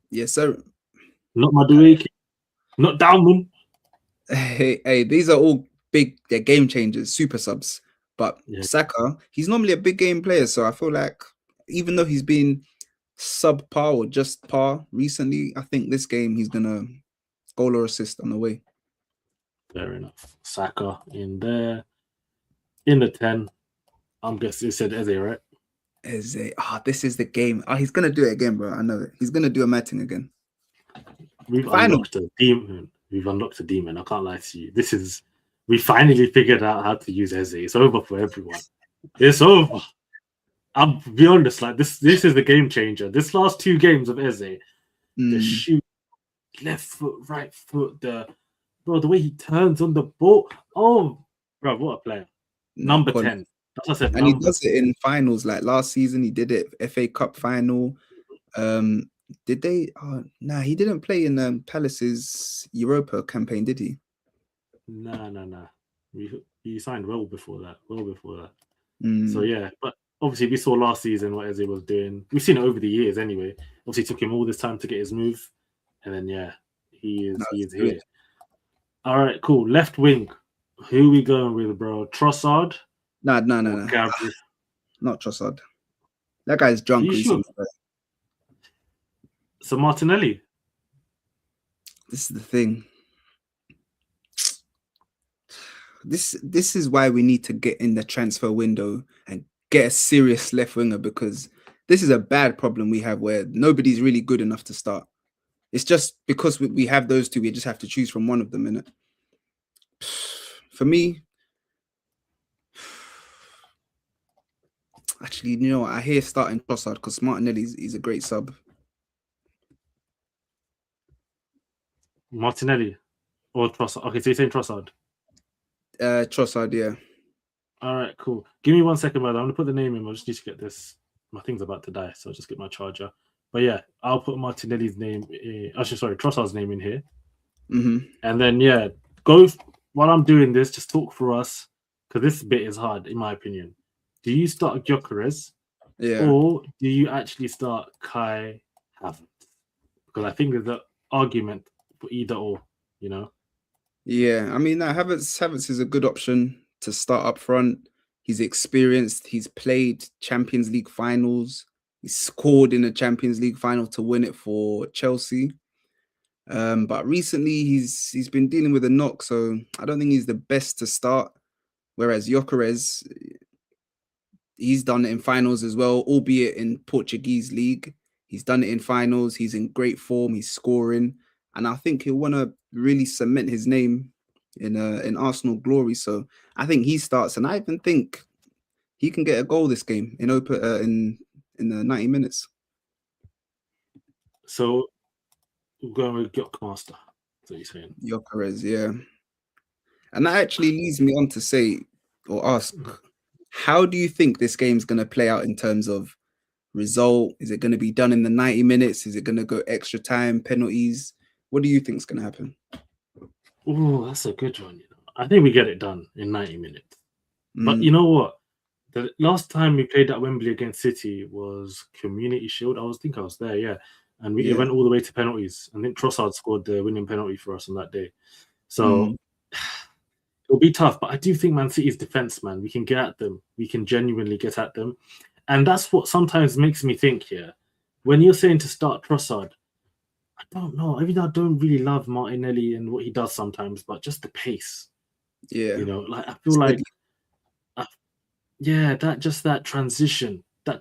Yes, sir. Not Madueke. Not Dalman. Hey, these are all big. They're game changers, super subs. But Yeah. Saka, he's normally a big game player, so I feel like even though he's been subpar or just par recently, I think this game he's gonna goal or assist on the way. Fair enough. Saka in there. In the 10, I'm guessing you said Eze, right? Eze. This is the game. He's gonna do it again, bro. I know it. He's gonna do a matting again. We've unlocked a demon. I can't lie to you. We finally figured out how to use Eze. It's over for everyone. It's over. I'll be honest, like this is the game changer. This last 2 games of Eze, the shoot, left foot, right foot, the way he turns on the ball. Oh, bro, what a player. Number 10. That's what I said. And he does it in finals. Like last season, he did it FA Cup final. Did they? Nah, he didn't play in Palace's Europa campaign, did he? Nah. He signed well before that. Mm. So yeah, but obviously we saw last season what Eze was doing. We've seen it over the years anyway. Obviously it took him all this time to get his move, and then yeah, he is here. All right, cool. Left wing. Who we going with, bro? Trossard? No. Gabriel? Not Trossard. That guy's drunk recently. Sure? So Martinelli? This is the thing. This is why we need to get in the transfer window and get a serious left winger, because this is a bad problem we have where nobody's really good enough to start. It's just because we have those two, we just have to choose from one of them, innit? For me, actually, you know what? I hear starting Trossard because Martinelli's a great sub. Martinelli or Trossard? Okay, so you're saying Trossard? Trossard, yeah. All right, cool. Give me 1 second, brother. I'm gonna put the name in. I just need to get this. My thing's about to die, so I'll just get my charger. But yeah, I'll put Martinelli's name. Trossard's name in here. Mm-hmm. And then yeah, go while I'm doing this. Just talk for us, because this bit is hard, in my opinion. Do you start Gyökeres, or do you actually start Kai Havertz? Because I think there's an argument for either or. You know. Yeah, I mean, Havertz is a good option to start up front. He's experienced. He's played Champions League finals. He scored in the Champions League final to win it for Chelsea. But recently he's been dealing with a knock, so I don't think he's the best to start. Whereas Gyökeres, he's done it in finals as well, albeit in Portuguese league. He's done it in finals. He's in great form. He's scoring, and I think he'll want to really cement his name in Arsenal glory. So I think he starts, and I even think he can get a goal this game in the 90 minutes. So we're going with Gyökeres. That's what you're saying. Gyökeres, yeah. And that actually leads me on to say or ask, How do you think this game's going to play out in terms of result? Is it going to be done in the 90 minutes? Is it going to go extra time, penalties? What do you think is going to happen? Oh, that's a good one. I think we get it done in 90 minutes. But you know what? The last time we played at Wembley against City was Community Shield. I think I was there, yeah. And it went all the way to penalties. I think Trossard scored the winning penalty for us on that day. So it'll be tough. But I do think Man City's defense, man, we can get at them. We can genuinely get at them. And that's what sometimes makes me think here. When you're saying to start Trossard, I don't know. I mean, I don't really love Martinelli and what he does sometimes, but just the pace. Yeah. You know, like I feel like that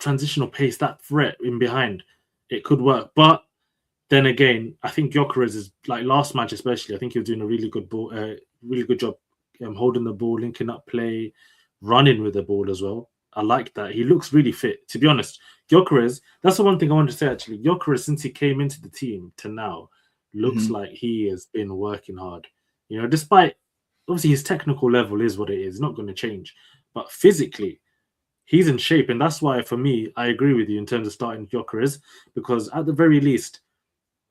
transitional pace, that threat in behind, it could work. But then again, I think Gyökeres is like last match especially. I think he was doing a really good job holding the ball, linking up play, running with the ball as well. I like that. He looks really fit. To be honest, Gyökeres, that's the one thing I wanted to say actually. Gyökeres, since he came into the team to now, looks like he has been working hard. You know, despite obviously his technical level is what it is, not going to change. But physically, he's in shape. And that's why, for me, I agree with you in terms of starting Gyökeres, because at the very least,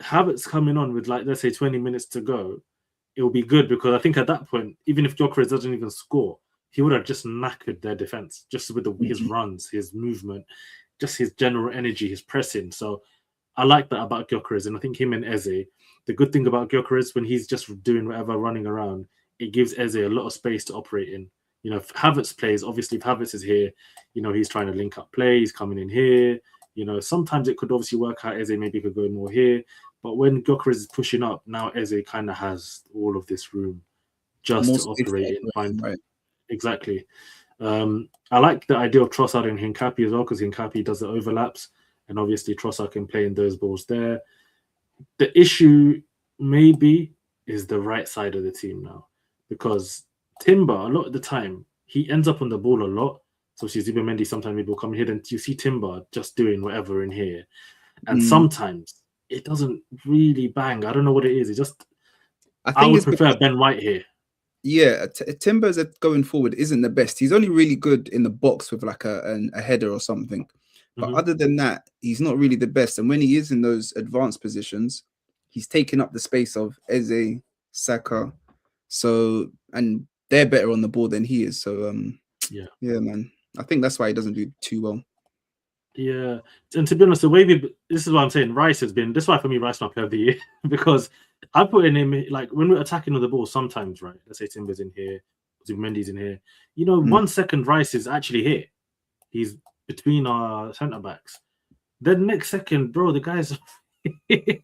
Havertz coming on with, like, let's say 20 minutes to go, it will be good because I think at that point, even if Gyökeres doesn't even score, he would have just knackered their defense just with his runs, his movement, just his general energy, his pressing. So I like that about Gyökeres. And I think him and Eze, the good thing about Gyökeres, when he's just doing whatever, running around, it gives Eze a lot of space to operate in. You know, if Havertz plays, obviously if Havertz is here, you know, he's trying to link up play, he's coming in here. You know, sometimes it could obviously work out. Eze maybe could go more here. But when Gyökeres is pushing up, now Eze kind of has all of this room just to operate in. Right. Exactly. I like the idea of Trossard and Hincapi as well, because Hincapi does the overlaps. And obviously Trossard can play in those balls there. The issue maybe is the right side of the team now. Because Timber, a lot of the time, he ends up on the ball a lot. So she's Zubimendi, sometimes maybe will come in here, and you see Timber just doing whatever in here. And sometimes it doesn't really bang. I don't know what it is. It just, I would prefer Ben White here. Yeah, Timber's going forward isn't the best. He's only really good in the box with like a header or something. But other than that, he's not really the best. And when he is in those advanced positions, he's taking up the space of Eze, Saka. So, and they're better on the ball than he is. So, yeah, man. I think that's why he doesn't do too well. Yeah, and to be honest, the way this is what I'm saying. Rice has been. This is why for me, Rice my player of the year because I put in him like when we're attacking with the ball. Sometimes, right? Let's say Timber's in here, Zubimendi's in here. You know, 1 second Rice is actually here. He's between our centre backs. Then next second, bro, the guy's.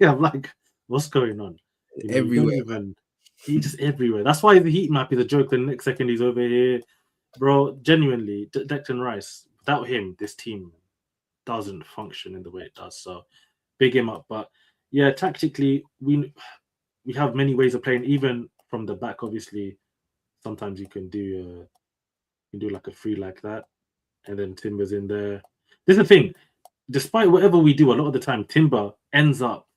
I'm like, what's going on? You know, everywhere. He's just everywhere. That's why the heat map is a joke. The next second he's over here, bro. Genuinely, Declan Rice. Without him, this team doesn't function in the way it does. So big him up. But yeah, tactically, we have many ways of playing, even from the back. Obviously, sometimes you can do like a free like that, and then Timber's in there. This is the thing. Despite whatever we do, a lot of the time Timber ends up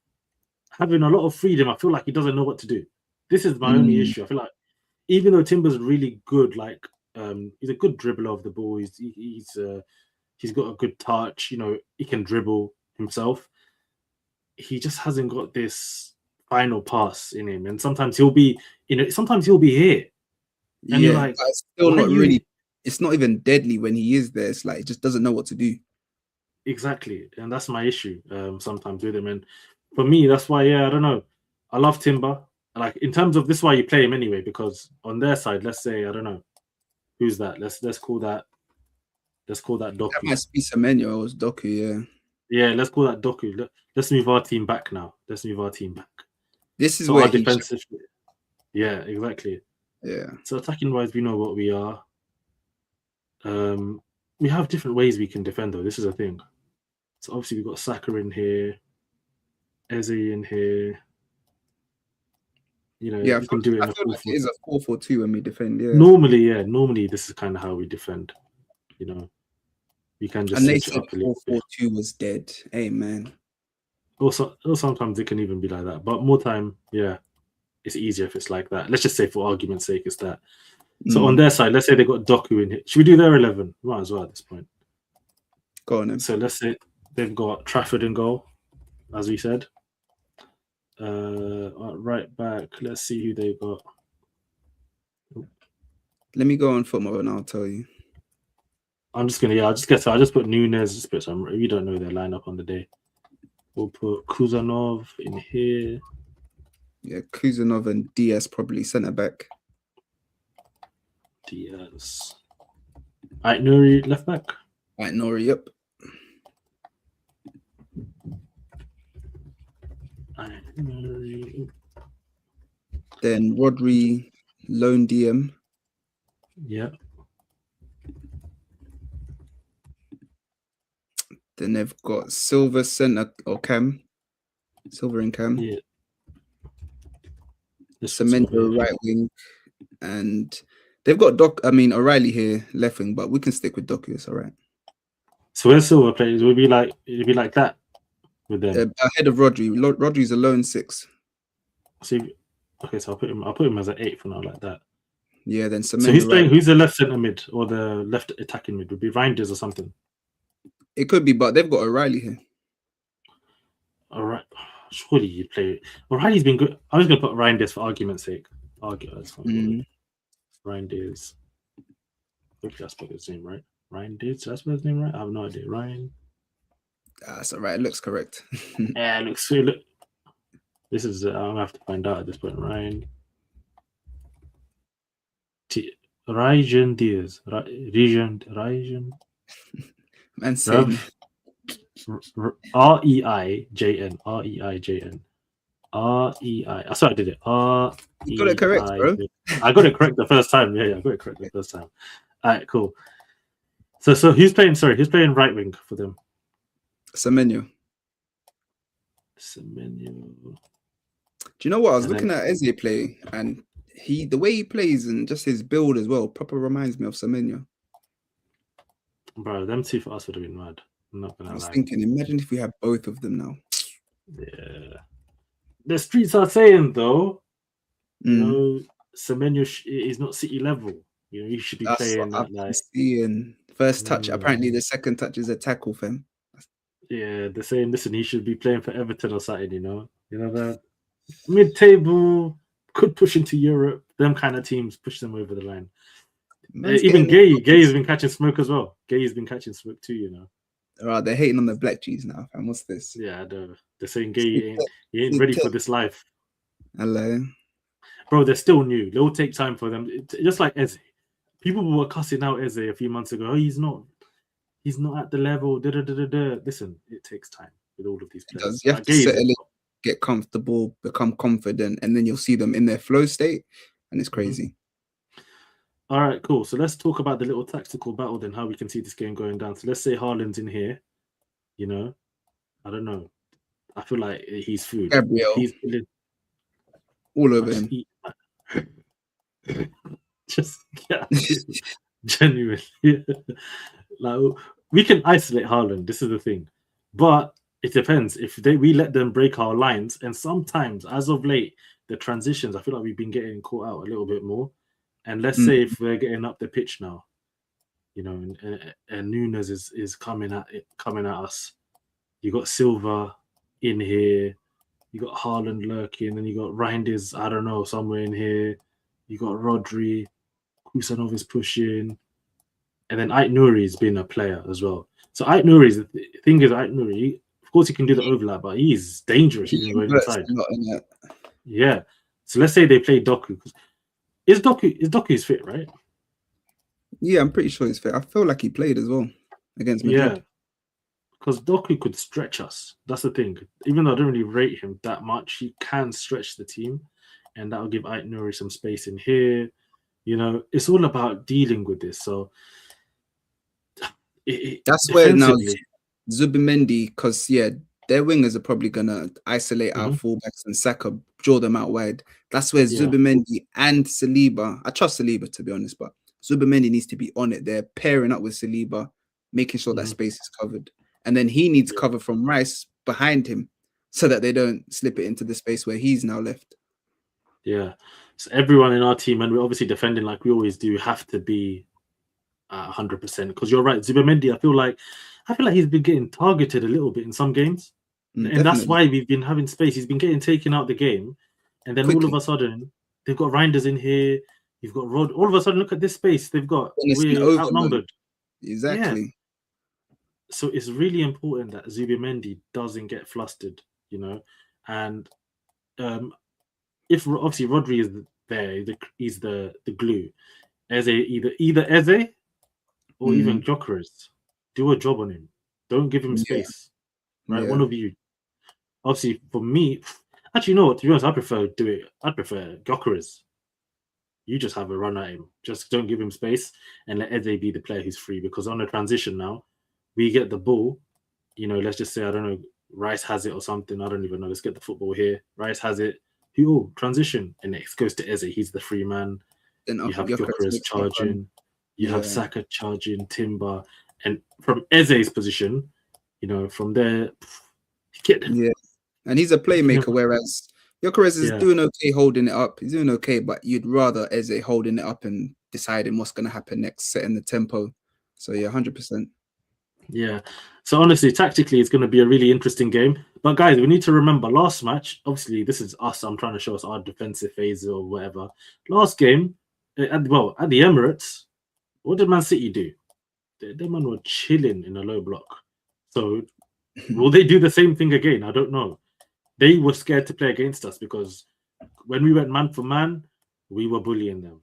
having a lot of freedom. I feel like he doesn't know what to do. This is my only issue. I feel like even though Timber's really good, like he's a good dribbler of the ball. He's got a good touch, you know, he can dribble himself. He just hasn't got this final pass in him. And sometimes he'll be, sometimes he'll be here. And you're like, it's still not really, it's not even deadly when he is there. It's like, he just doesn't know what to do. Exactly. And that's my issue sometimes with him. And for me, that's why, I don't know. I love Timber. Like, in terms of this is why you play him anyway, because on their side, let's say, I don't know, who's that? Let's call that. Let's call that Doku. That might be Semenyo or Doku, yeah. Yeah, let's call that Doku. Let's move our team back now. This is where our defensive. Yeah, exactly. Yeah. So attacking wise, we know what we are. We have different ways we can defend, though. This is a thing. So obviously we've got Saka in here, Eze in here. You know, you can do it in a 4-4-2. It is a 4-4-2 when we defend. Yeah. Normally this is kind of how we defend. You know, you can just. And they said 4-4-2 was dead. Amen. Also, sometimes it can even be like that, but more time, yeah, it's easier if it's like that. Let's just say, for argument's sake, it's that. So on their side, let's say they got Doku in here. Should we do their 11? Might as well at this point. Go on then. So let's say they've got Trafford in goal, as we said. Right back. Let's see who they got. Let me go on football and I'll tell you. I'm just gonna, I'll just guess. I'll just put Nunes. Just put some. We don't know their lineup on the day. We'll put Kuzanov in here. Yeah, Kuzanov and Diaz probably centre back. Diaz. Nuri left back. Nori, yep. Nuri. Then Rodri, lone DM. Yeah. Then they've got Silver centre or Cam. Silver and Cam. Yeah. Semenyo right wing. And they've got O'Reilly here, left wing, but we can stick with Doku, it's all right. So where's Silver plays? It'd be like that with them. Ahead of Rodri. Rodri's a lone 6. See, okay, so I'll put him as an 8 for now, like that. Yeah, then So who's playing? Who's the left centre mid or the left attacking mid? Would be Reinders or something. It could be, but they've got O'Reilly here. All right, surely you'd play. O'Reilly's been good. I was gonna put Reinders for argument's sake. Reinders. Hopefully I spelled his name right. Reinders. Did I spell his name right? I have no idea. Ryan. That's all right. It looks correct. Yeah, it looks sweet. Look. This is. I'm gonna have to find out at this point. Ryan. Rajan Diaz. Rajan. Man, saying Reijn. Reijn. I sorry, I did it. You got it correct, bro. I got it correct the first time. Yeah, I got it correct the first time. All right, cool. So who's playing? Sorry, who's playing right wing for them? Semenyo. Do you know what? I was looking at Eze play, and the way he plays and just his build as well, proper reminds me of Semenyo. Bro, them two for us would have been mad. I'm not gonna lie. I was thinking, imagine if we had both of them now. Yeah. The streets are saying though, you know, Semenyo is not City level. You know, he should be playing that like seeing first touch. Apparently, the second touch is a tackle for him. Yeah, they're saying, listen, he should be playing for Everton or something. You know that mid-table could push into Europe. Them kind of teams push them over the line. Even Gay has been catching smoke as well. Gay has been catching smoke too. You know. Right, they're hating on the black G's now, fam. What's this? Yeah, I know. They're saying Gay ain't ready for this life. Hello. Bro, they're still new. It'll take time for them. Just like Eze. People were cussing out Eze a few months ago. Oh, he's not at the level. Listen, it takes time with all of these players. You have to settle in, get comfortable, become confident, and then you'll see them in their flow state, and it's crazy. All right, cool. So let's talk about the little tactical battle then, how we can see this game going down. So let's say Haaland's in here. You know, I don't know. I feel like he's food. Gabriel. He's all over him. Just yeah, genuinely. Like we can isolate Haaland. This is the thing, but it depends. If we let them break our lines, and sometimes, as of late, the transitions, I feel like we've been getting caught out a little bit more. And let's say if we're getting up the pitch now, you know, and Nunes is coming at us. You got Silva in here. You got Haaland lurking, and you got Reinders, I don't know, somewhere in here. You got Rodri, Kusanov is pushing, and then Nuri's been a player as well. So the thing is, Nuri, of course, he can do the overlap, but he's dangerous even going inside. Yeah. So let's say they play Doku. Is Doku's fit, right? Yeah, I'm pretty sure he's fit. I feel like he played as well against Madrid. Yeah. Because Doku could stretch us. That's the thing. Even though I don't really rate him that much, he can stretch the team, and that'll give Nuri some space in here. You know, it's all about dealing with this. So that's where now Zubimendi, because their wingers are probably gonna isolate our fullbacks and Saka, draw them out wide. That's where Zubimendi and Saliba. I trust Saliba, to be honest, but Zubimendi needs to be on it. They're pairing up with Saliba, making sure that space is covered. And then he needs cover from Rice behind him so that they don't slip it into the space where he's now left. Yeah. So everyone in our team, and we're obviously defending like we always do, have to be 100%. Because you're right, Zubimendi. I feel like he's been getting targeted a little bit in some games, and that's Definitely. why we've been having space. He's been getting taken out the game, and then all of Quickly. a sudden they've got Reinders in here. You've got Rod. All of a sudden, look at this space they've got. And it's an We're overload. outnumbered. Exactly. So it's really important that Zubimendi doesn't get flustered, and if obviously Rodri is there, he's the glue. Eze either Eze or even Gyökeres, do a job on him. Don't give him space, right? Yeah. One of you. Obviously, for me, actually, you know what? To be honest, I'd prefer Gyökeres. You just have a run at him. Just don't give him space and let Eze be the player who's free. Because on the transition now, we get the ball. Let's just say I don't know, Rice has it or something. I don't even know. Let's get the football here. Rice has it. Transition, and it goes to Eze. He's the free man. Then You have Gyökeres Gyökeres makes that run. charging. You have Yeah. Saka charging, Timber, and from Eze's position, from there, Yeah. And he's a playmaker, whereas Gyökeres is Yeah. doing okay holding it up. He's doing okay, but you'd rather Eze holding it up and deciding what's going to happen next, setting the tempo. So yeah, 100%. Yeah. So honestly, tactically, it's going to be a really interesting game. But guys, we need to remember last match. Obviously, this is us. I'm trying to show us our defensive phase or whatever. Last game, at the Emirates, what did Man City do? Them man were chilling in a low block. So will they do the same thing again? I don't know. They were scared to play against us because when we went man for man, we were bullying them.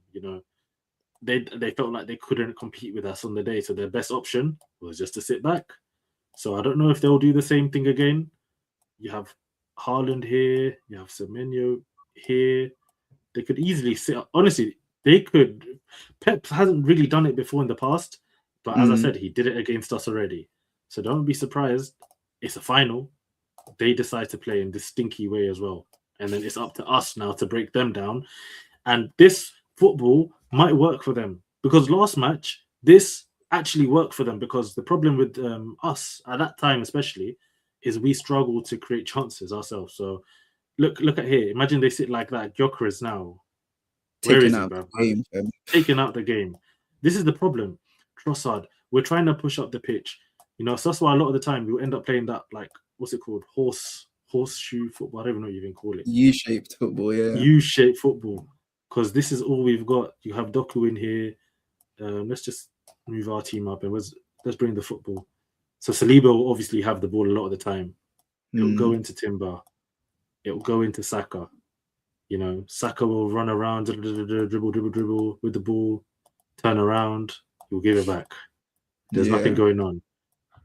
They felt like they couldn't compete with us on the day, so their best option was just to sit back. So I don't know if they'll do the same thing again. You have Haaland here, you have Semenyo here. They could easily sit up. Honestly, they could. Pep hasn't really done it before in the past, but as I said, he did it against us already. So don't be surprised. It's a final. They decide to play in this stinky way as well. And then it's up to us now to break them down. And this football might work for them because last match, this actually worked for them because the problem with us at that time, especially, is we struggle to create chances ourselves. So look at here. Imagine they sit like that. Gyökeres now. Where is Taking he, out bro? the game, fam. Taking out the game. This is the problem. Trossard, we're trying to push up the pitch. So that's why a lot of the time we'll end up playing that, like, what's it called? Horseshoe football. I don't even know what you even call it. U-shaped football, yeah. U-shaped football. Because this is all we've got. You have Doku in here. Let's just move our team up and let's bring the football. So Saliba will obviously have the ball a lot of the time. It'll go into Timber. It'll go into Saka. Saka will run around, dribble with the ball, turn around, he'll give it back. There's nothing going on.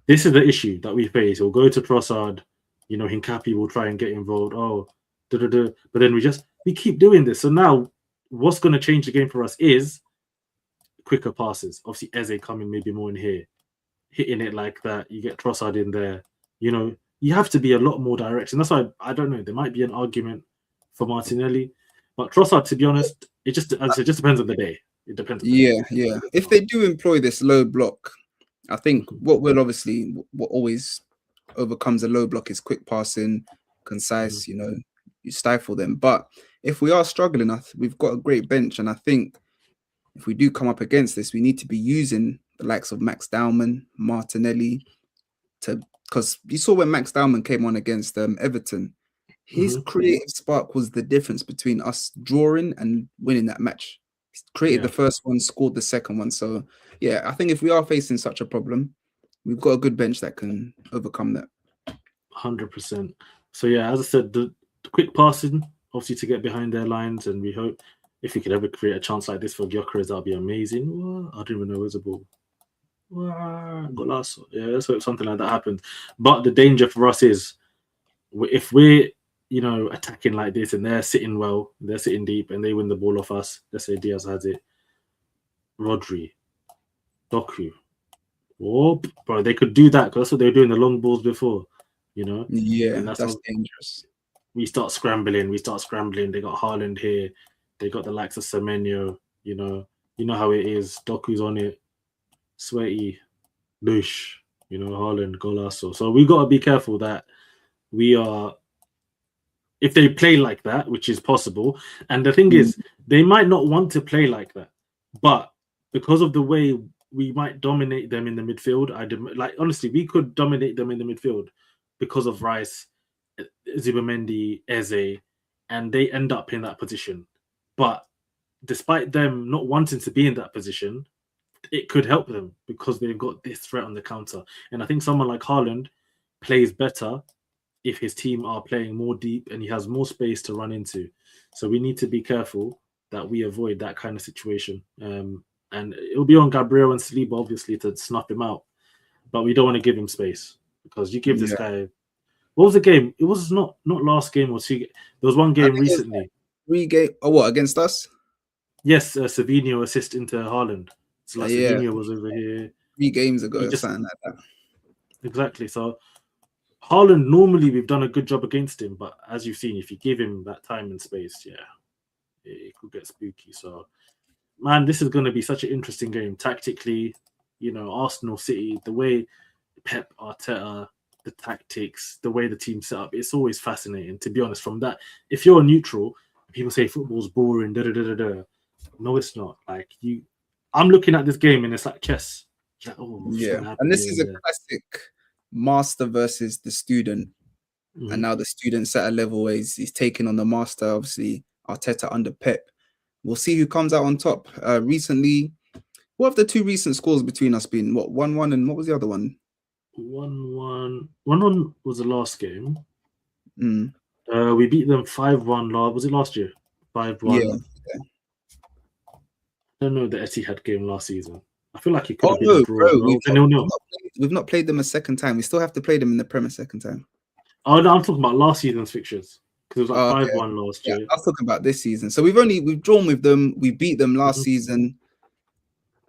This is the issue that we face. He'll go to Trossard, Hincapi will try and get involved. But then we keep doing this. So now what's going to change the game for us is quicker passes. Obviously, Eze coming maybe more in here, hitting it like that. You get Trossard in there. You have to be a lot more direct. And that's why, I don't know, there might be an argument for Martinelli. But Trossard, to be honest, it just depends on the day. It depends on the day. Yeah. If they do employ this low block, I think what always overcomes a low block is quick passing, concise, you stifle them. But if we are struggling, we've got a great bench. And I think if we do come up against this, we need to be using the likes of Max Dowman, Martinelli, because you saw when Max Dowman came on against Everton, his creative spark was the difference between us drawing and winning that match. He created the first one, scored the second one. So, yeah, I think if we are facing such a problem, we've got a good bench that can overcome that. 100%. So, yeah, as I said, the quick passing, obviously, to get behind their lines, and we hope if we could ever create a chance like this for Gyökeres, that'll be amazing. I don't even know where's the ball. Golazo. Yeah, let's hope something like that happens. But the danger for us is if we're attacking like this and they're sitting well, they're sitting deep and they win the ball off us, let's say Diaz has it, Rodri, Doku, bro, they could do that because that's what they were doing the long balls before, Yeah, and that's dangerous. We start scrambling. They got Haaland here, they got the likes of Semenyo, you know how it is. Doku's on it, sweaty, Lush, Haaland, Golasso. So we got to be careful that we are if they play like that, which is possible. And the thing is, they might not want to play like that, but because of the way we might dominate them in the midfield, like honestly, we could dominate them in the midfield because of Rice, Zubamendi, Eze, and they end up in that position. But despite them not wanting to be in that position, it could help them because they've got this threat on the counter. And I think someone like Haaland plays better if his team are playing more deep and he has more space to run into. So we need to be careful that we avoid that kind of situation. And it'll be on Gabriel and Saliba, obviously, to snuff him out. But we don't want to give him space because you give this guy. What was the game? It was not last game or two. There was one game recently. 3 game. Oh, what, against us? Yes, Savinho assist into Haaland. So like Savinho was over here 3 games ago or something like that. Exactly. So Haaland, normally we've done a good job against him, but as you've seen, if you give him that time and space, it could get spooky. So, man, this is going to be such an interesting game tactically. You know, Arsenal, City, the way Pep, Arteta, the tactics, the way the team set up, it's always fascinating. To be honest, from that, if you're neutral, people say football's boring. No, it's not. Like I'm looking at this game and it's like chess. Like, and this is a classic master versus the student. And now the student's at a level where he's taking on the master, obviously Arteta under Pep. We'll see who comes out on top. Recently, what have the 2 recent scores between us been? What, 1-1 and what was the other one? 1-1. 1-1 was the last game. We beat them 5-1. Was it last year? 5-1. Yeah. I don't know the Etihad game last season. I feel like it could have been a draw. Bro, we've not played them a second time. We still have to play them in the Premier second time. Oh no, I'm talking about last season's fixtures because it was like 5-1 last year. I was talking about this season. So we've drawn with them. We beat them last season,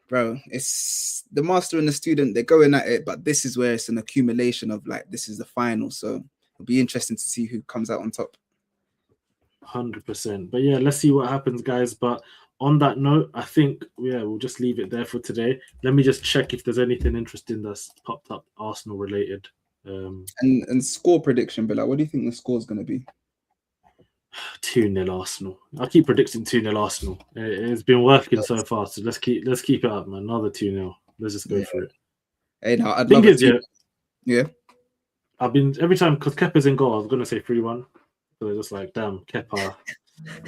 bro. It's the master and the student. They're going at it, but this is where it's an accumulation of like this is the final. So it'll be interesting to see who comes out on top. 100%. But yeah, let's see what happens, guys. But on that note, I think we'll just leave it there for today. Let me just check if there's anything interesting that's popped up Arsenal related. And score prediction, Bilal. What do you think the score is going to be? 2-0 Arsenal. I keep predicting 2-0 Arsenal. It's been working so far, so let's keep it up, man. Another 2-0. Let's just go for it. Hey, now I'd love it. Yeah. I've been every time because Kepa's in goal. I was going to say 3-1. So just like, damn, Kepa.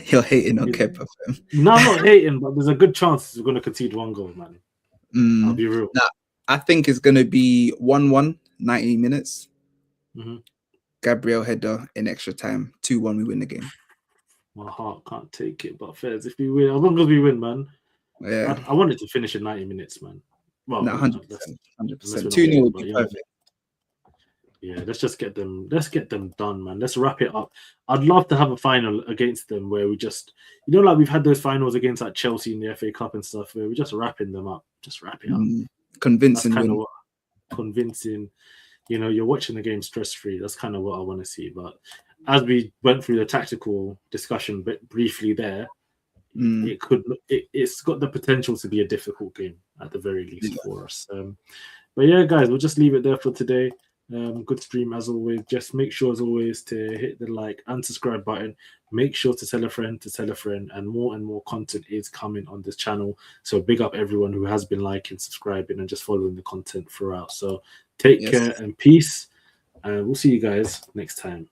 You're hating on Kepa, fam. No, I'm not hating, but there's a good chance we're going to concede 1 goal, man. I'll be real. Nah, I think it's going to be 1-1, 90 minutes. Gabriel header in extra time. 2-1, we win the game. My heart can't take it, but Fairs, if we win, as long as we win, man. Yeah. I want it to finish in 90 minutes, man. Well, 100%. 2-0 would be perfect. Yeah, let's get them done, man. Let's wrap it up. I'd love to have a final against them where we just, like we've had those finals against like Chelsea in the FA Cup and stuff where we're just wrapping them up. Just wrap it up. Convincing. That's kind of convincing. You're watching the game stress-free. That's kind of what I want to see. But as we went through the tactical discussion briefly there, it's got the potential to be a difficult game at the very least for us. But yeah, guys, we'll just leave it there for today. Good stream as always. Just make sure as always to hit the like and subscribe button. Make sure to tell a friend, and more content is coming on this channel. So big up everyone who has been liking, subscribing, and just following the content throughout. So take care and peace, and we'll see you guys next time.